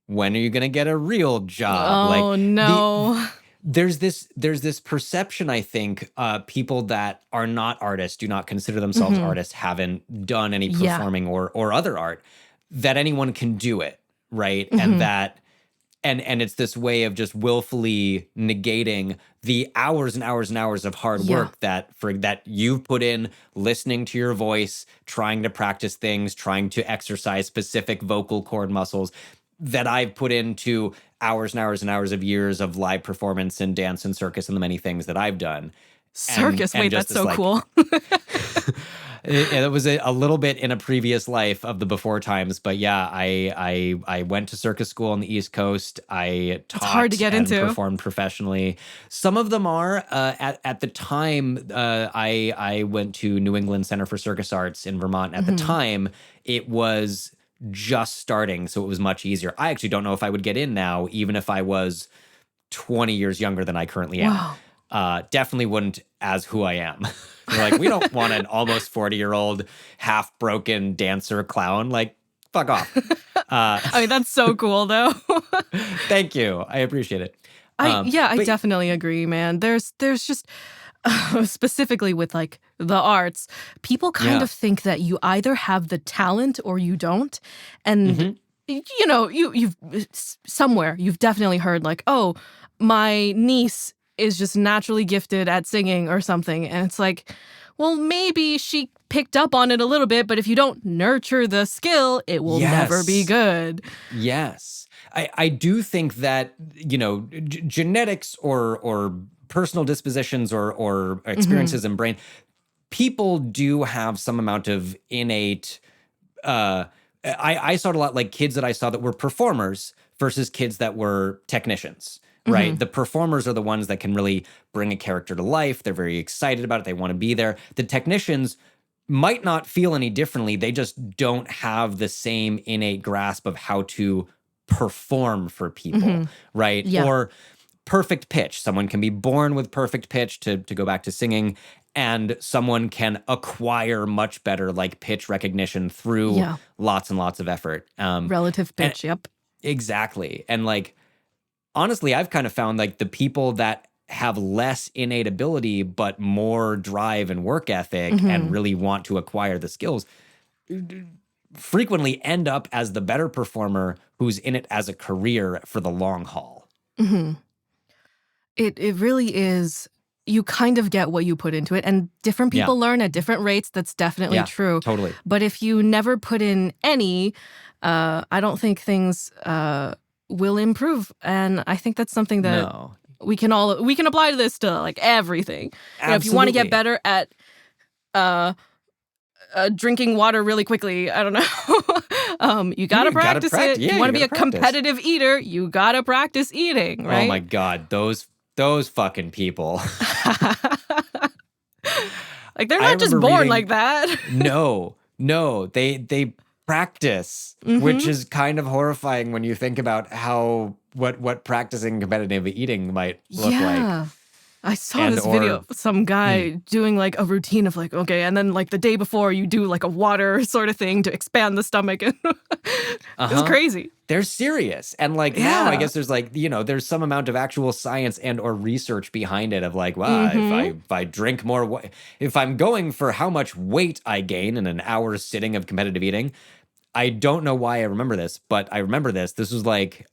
when are you going to get a real job? Oh, no. There's this perception, I think, people that are not artists, do not consider themselves artists, haven't done any performing or other art, that anyone can do it, right? And that, and it's this way of just willfully negating the hours and hours and hours of hard work that you've put in, listening to your voice, trying to practice things, trying to exercise specific vocal cord muscles, that I've put into hours and hours and hours of years of live performance and dance and circus and the many things that I've done. Circus, wait, that's so cool. It was a little bit in a previous life of the before times, but yeah, I went to circus school on the East Coast. I taught hard to get and into. Performed professionally. Some of them are. At the time, I went to New England Center for Circus Arts in Vermont. At the time, it was just starting, so it was much easier. I actually don't know if I would get in now, even if I was 20 years younger than I currently am. Wow. Definitely wouldn't as who I am. They're like, we don't want an almost 40-year-old half-broken dancer clown. Like, fuck off. I mean, that's so cool, though. Thank you. I appreciate it. I definitely agree, man. There's just specifically with like the arts, people kind of think that you either have the talent or you don't. And you've somewhere you've definitely heard like, oh, my niece is just naturally gifted at singing or something. And it's like, well, maybe she picked up on it a little bit, but if you don't nurture the skill, it will never be good. Yes. I do think that, genetics or personal dispositions or experiences in brain, people do have some amount of innate, I saw it a lot like kids that I saw that were performers versus kids that were technicians, right? The performers are the ones that can really bring a character to life. They're very excited about it. They want to be there. The technicians might not feel any differently. They just don't have the same innate grasp of how to perform for people, right? Yeah. Or perfect pitch. Someone can be born with perfect pitch, to go back to singing, and someone can acquire much better like pitch recognition through lots and lots of effort. Relative pitch, yep. Exactly. And like, honestly, I've kind of found like the people that have less innate ability but more drive and work ethic and really want to acquire the skills frequently end up as the better performer who's in it as a career for the long haul. It really is. You kind of get what you put into it, and different people learn at different rates. That's definitely true. Totally. But if you never put in any, I don't think things will improve. And I think that's something that we can apply to this to like everything. If you want to get better at drinking water really quickly, I don't know. You gotta practice it. Yeah, you want to be a competitive eater, you gotta practice eating, right? Oh my God, those fucking people. Like, they're I not just remember born reading, like that. no, they practice, which is kind of horrifying when you think about what practicing competitive eating might look like. Yeah. I saw And this video or of some guy doing like a routine of like, okay, and then like the day before you do like a water sort of thing to expand the stomach. And it's crazy. They're serious. And like now I guess there's like, there's some amount of actual science and or research behind it of like, wow, if I drink more, if I'm going for how much weight I gain in an hour sitting of competitive eating, I don't know why I remember this, but I remember this. This was like,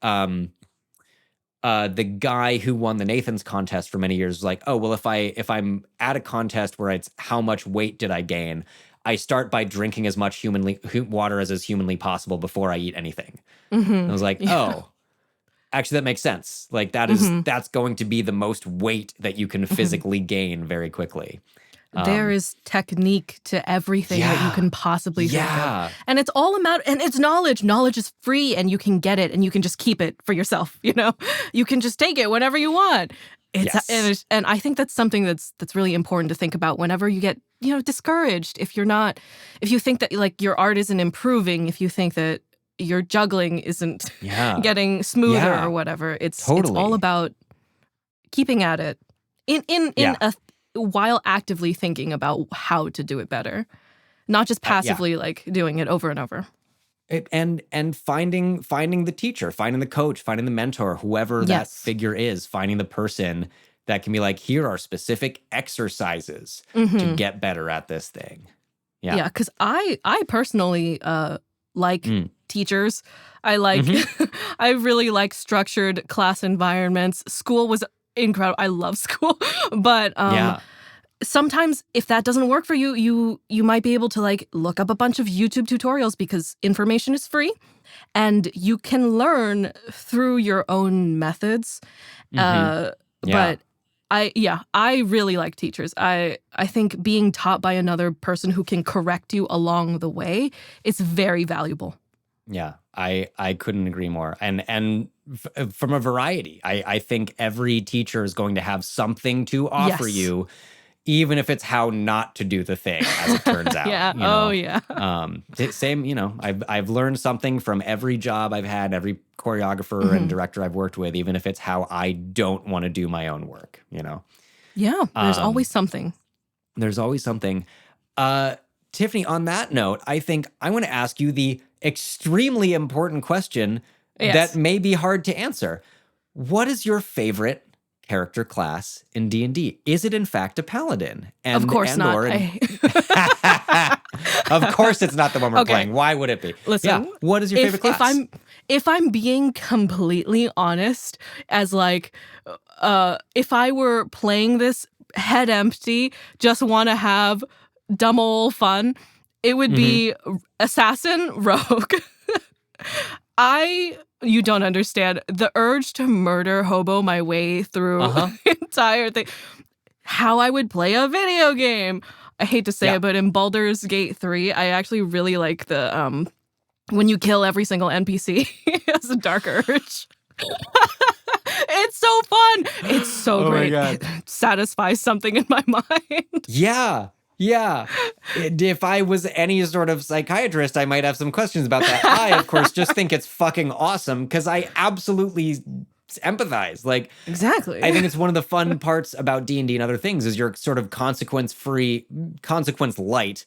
the guy who won the Nathan's contest for many years was like, oh, well, if I'm at a contest where it's how much weight did I gain, I start by drinking as much water as is humanly possible before I eat anything. And I was like, oh, actually, that makes sense. Like that's going to be the most weight that you can physically gain very quickly. There is technique to everything that you can possibly think of. And it's all about, and it's knowledge. Knowledge is free and you can get it and you can just keep it for yourself, You can just take it whenever you want. And I think that's something that's really important to think about whenever you get, discouraged. If you think that like your art isn't improving, if you think that your juggling isn't getting smoother or whatever, it's all about keeping at it while actively thinking about how to do it better, not just passively like doing it over and over. And finding the teacher, finding the coach, finding the mentor, whoever that figure is, finding the person that can be like, here are specific exercises to get better at this thing. Yeah, because I personally like teachers. I like I really like structured class environments. School was incredible. I love school. But sometimes if that doesn't work for you, you might be able to like look up a bunch of YouTube tutorials because information is free and you can learn through your own methods. But I really like teachers. I think being taught by another person who can correct you along the way is very valuable. Yeah, I couldn't agree more. And from a variety, I think every teacher is going to have something to offer you, even if it's how not to do the thing, as it turns out. Same. I've learned something from every job I've had, every choreographer and director I've worked with, even if it's how I don't want to do my own work. Yeah, there's always something. There's always something. Tiffany, on that note, I think I want to ask you the extremely important question that may be hard to answer. What is your favorite character class in D&D? Is it in fact a paladin? Of course not. Of course it's not the one we're playing. Why would it be? Listen, what is your favorite class? If I'm being completely honest, as like, if I were playing this head empty, just want to have dumb old fun, it would be assassin, rogue. You don't understand the urge to murder hobo my way through the entire thing. How I would play a video game. I hate to say it, but in Baldur's Gate 3, I actually really like the when you kill every single NPC as a dark urge. It's so fun. It's so great. It satisfies something in my mind. Yeah. If I was any sort of psychiatrist, I might have some questions about that. I, of course, just think it's fucking awesome because I absolutely empathize. Like, exactly. I think it's one of the fun parts about D&D and other things is your sort of consequence-free, consequence-light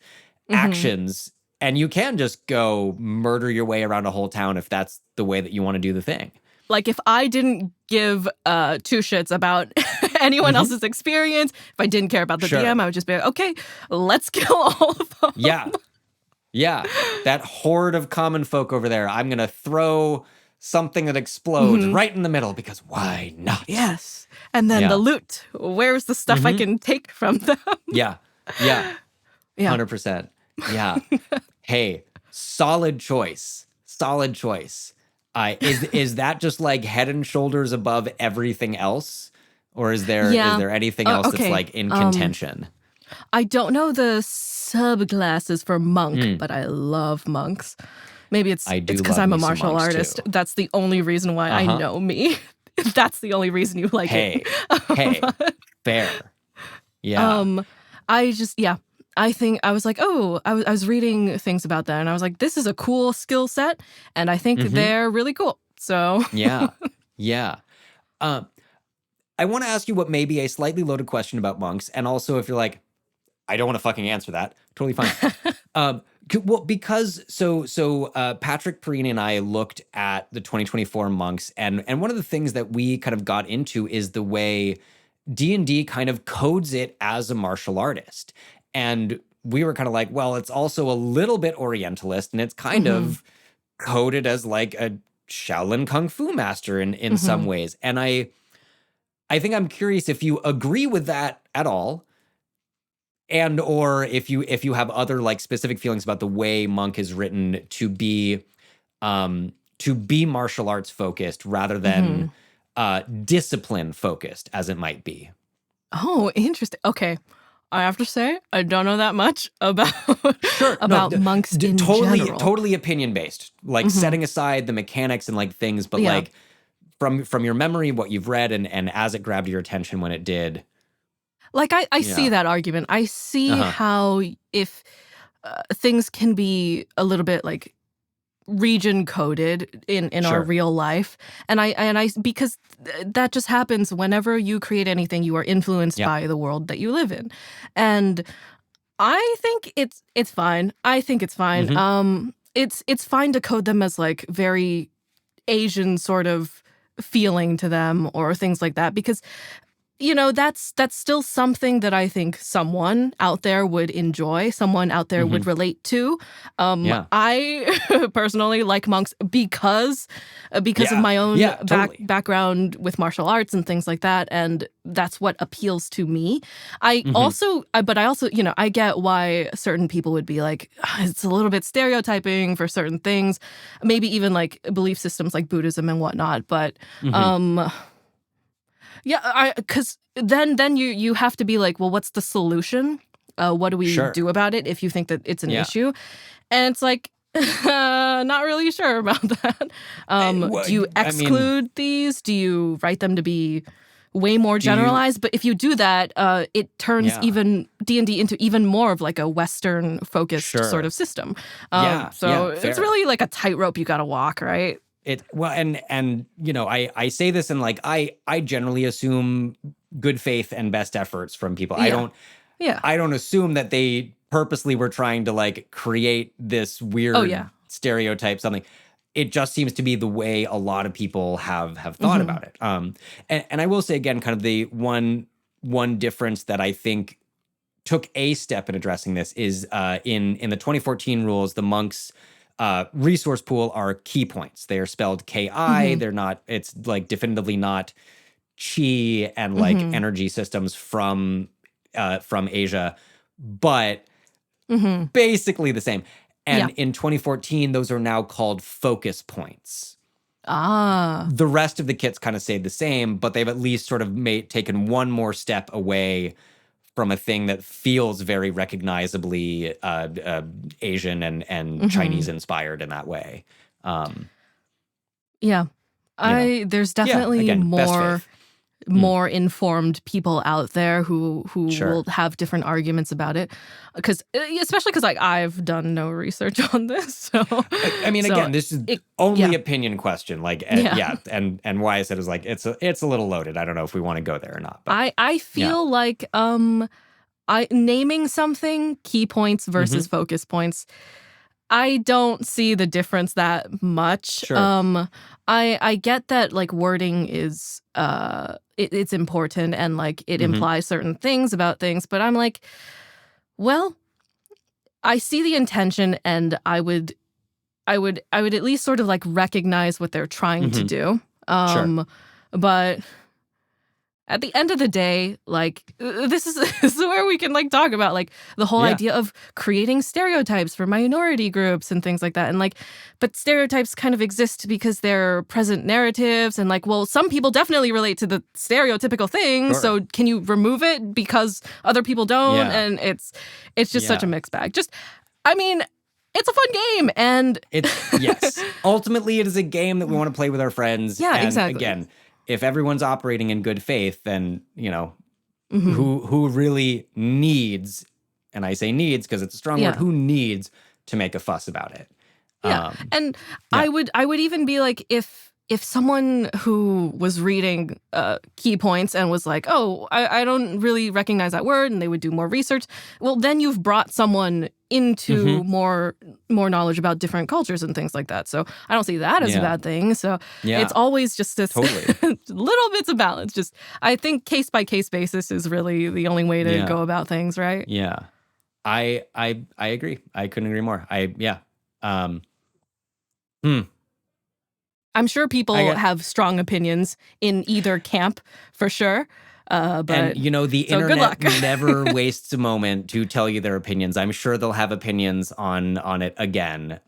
actions, and you can just go murder your way around a whole town if that's the way that you want to do the thing. Like, if I didn't give two shits about anyone else's experience, if I didn't care about the DM, I would just be like, okay, let's kill all of them. Yeah. That horde of common folk over there, I'm going to throw something that explodes right in the middle because why not? Yes. And then the loot. Where's the stuff I can take from them? Yeah. 100%. Yeah. Hey, solid choice. Is that just like head and shoulders above everything else? Or is there anything else that's like in contention? I don't know the subclasses for monk, but I love monks. Maybe it's because I'm a martial artist. Too. That's the only reason why I know me. That's the only reason you like it. Hey, fair. Yeah. I think I was like, oh, I was reading things about that, and I was like, this is a cool skill set, and I think they're really cool. So yeah, yeah. Um, I want to ask you what may be a slightly loaded question about monks, and also if you're like, I don't want to fucking answer that, totally fine. Well, because Patrick Perini and I looked at the 2024 monks, and one of the things that we kind of got into is the way D&D kind of codes it as a martial artist. And we were kind of like, well, it's also a little bit Orientalist, and it's kind of coded as like a Shaolin Kung Fu master in some ways. And I think I'm curious if you agree with that at all, and or if you have other like specific feelings about the way Monk is written to be martial arts focused rather than discipline focused as it might be. Oh, interesting. Okay. I have to say, I don't know that much about monks in general. Totally opinion based. Like setting aside the mechanics and like things, but like from your memory, what you've read and as it grabbed your attention when it did. Like I see that argument. I see how if things can be a little bit like region coded in our real life, and I because that just happens whenever you create anything, you are influenced by the world that you live in, and I think it's fine. I think it's fine. It's fine to code them as like very Asian sort of feeling to them or things like that, because that's still something that I think someone out there would enjoy, someone out there would relate to. I personally like monks because of my own background with martial arts and things like that, and that's what appeals to me. I also I get why certain people would be like, it's a little bit stereotyping for certain things, maybe even like belief systems like Buddhism and whatnot, but yeah, because then you have to be like, well, what's the solution? What do we do about it if you think that it's an issue? And it's like, not really sure about that. Do you exclude these? Do you write them to be way more generalized? But if you do that, it turns even D&D into even more of like a Western focused sort of system. So it's really like a tightrope you got to walk, right? And I say this and like I generally assume good faith and best efforts from people. I don't assume that they purposely were trying to like create this weird stereotype something. It just seems to be the way a lot of people have thought about it. And I will say again, kind of the one difference that I think took a step in addressing this is in the 2014 rules, the monks resource pool are key points. They are spelled Ki. They're not, it's like definitively not chi and like energy systems from Asia, but basically the same. And in 2014, those are now called focus points. The rest of the kits kind of stayed the same, but they've at least sort of taken one more step away from a thing that feels very recognizably Asian and Chinese inspired in that way. There's definitely more informed people out there who will have different arguments about it, especially because like I've done no research on this. So I mean, again, this is only opinion question. Like, and why I said is like it's a little loaded. I don't know if we want to go there or not. But I feel like naming something key points versus focus points, I don't see the difference that much. I get that like wording is it's important and like it implies certain things about things, but I'm like, well, I see the intention and I would at least sort of like recognize what they're trying to do. But at the end of the day, like this is where we can like talk about like the whole idea of creating stereotypes for minority groups and things like that. And like, but stereotypes kind of exist because they're present narratives and like, well, some people definitely relate to the stereotypical thing. So can you remove it because other people don't? And it's just such a mixed bag. I mean, it's a fun game, and ultimately it is a game that we want to play with our friends. Yeah, and exactly. Again, if everyone's operating in good faith, then who really needs And I say needs because it's a strong word. Who needs to make a fuss about it? Yeah. And I would even be like, if someone who was reading key points and was like, oh, I don't really recognize that word, and they would do more research, well, then you've brought someone into more knowledge about different cultures and things like that. So I don't see that as a bad thing. So it's always just this little bits of balance. Just I think case by case basis is really the only way to go about things, right? Yeah. I agree. I couldn't agree more. I'm sure people have strong opinions in either camp for sure. But and the internet never wastes a moment to tell you their opinions. I'm sure they'll have opinions on it again.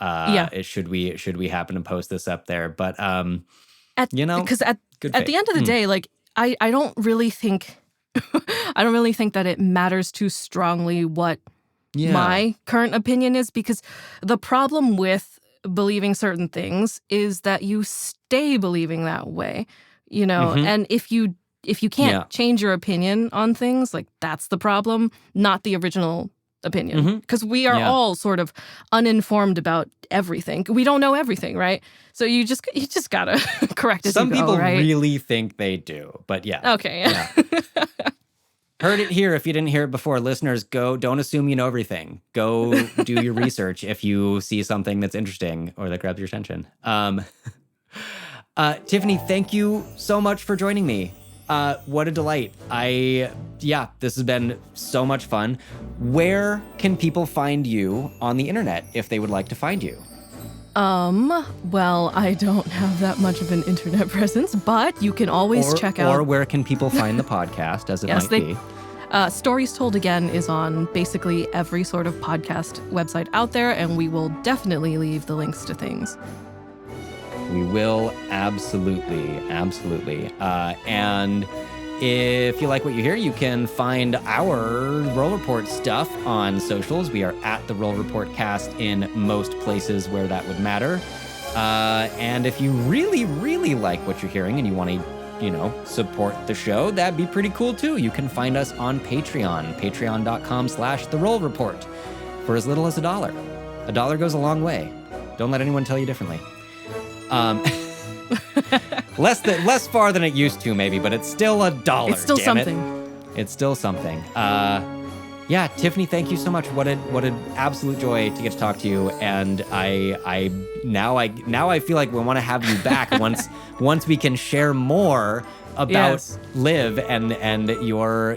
Should we happen to post this up there? But because at the end of the day, like I don't really think that it matters too strongly what my current opinion is, because the problem with believing certain things is that you stay believing that way, and if you can't change your opinion on things, like that's the problem, not the original opinion, because we are all sort of uninformed about everything. We don't know everything, right? So you just gotta correct as Some you go, people right? really think they do, but Okay. Heard it here. If you didn't hear it before, listeners, don't assume you know everything. Go do your research if you see something that's interesting or that grabs your attention. Tiffany, thank you so much for joining me. What a delight. This has been so much fun. Where can people find you on the internet if they would like to find you? Well, I don't have that much of an internet presence, but you can always check out. Or where can people find the podcast, as it might be? Stories Told Again is on basically every sort of podcast website out there, and we will definitely leave the links to things. We will, absolutely. And if you like what you hear, you can find our Roll Report stuff on socials. We are at the Roll Report Cast in most places where that would matter. And if you really, really like what you're hearing and you want to, support the show, that'd be pretty cool too. You can find us on Patreon, patreon.com/The Roll Report, for as little as $1. $1 goes a long way. Don't let anyone tell you differently. Less far than it used to, maybe, but it's still $1. It's still something. It's still something. Tiffany, thank you so much. What an absolute joy to get to talk to you. And I feel like we want to have you back once we can share more about Liv and your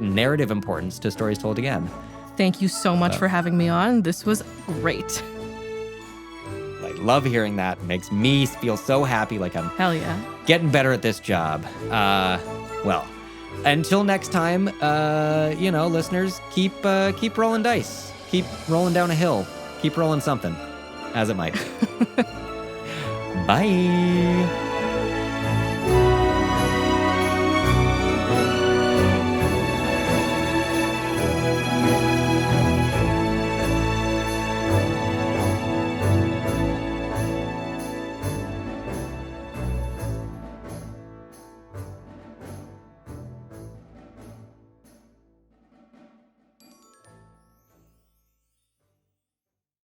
narrative importance to Stories Told Again. Thank you so much for having me on. This was great. I love hearing that. It makes me feel so happy, like I'm getting better at this job. Until next time, listeners, keep rolling dice. Keep rolling down a hill. Keep rolling something, as it might be. Bye.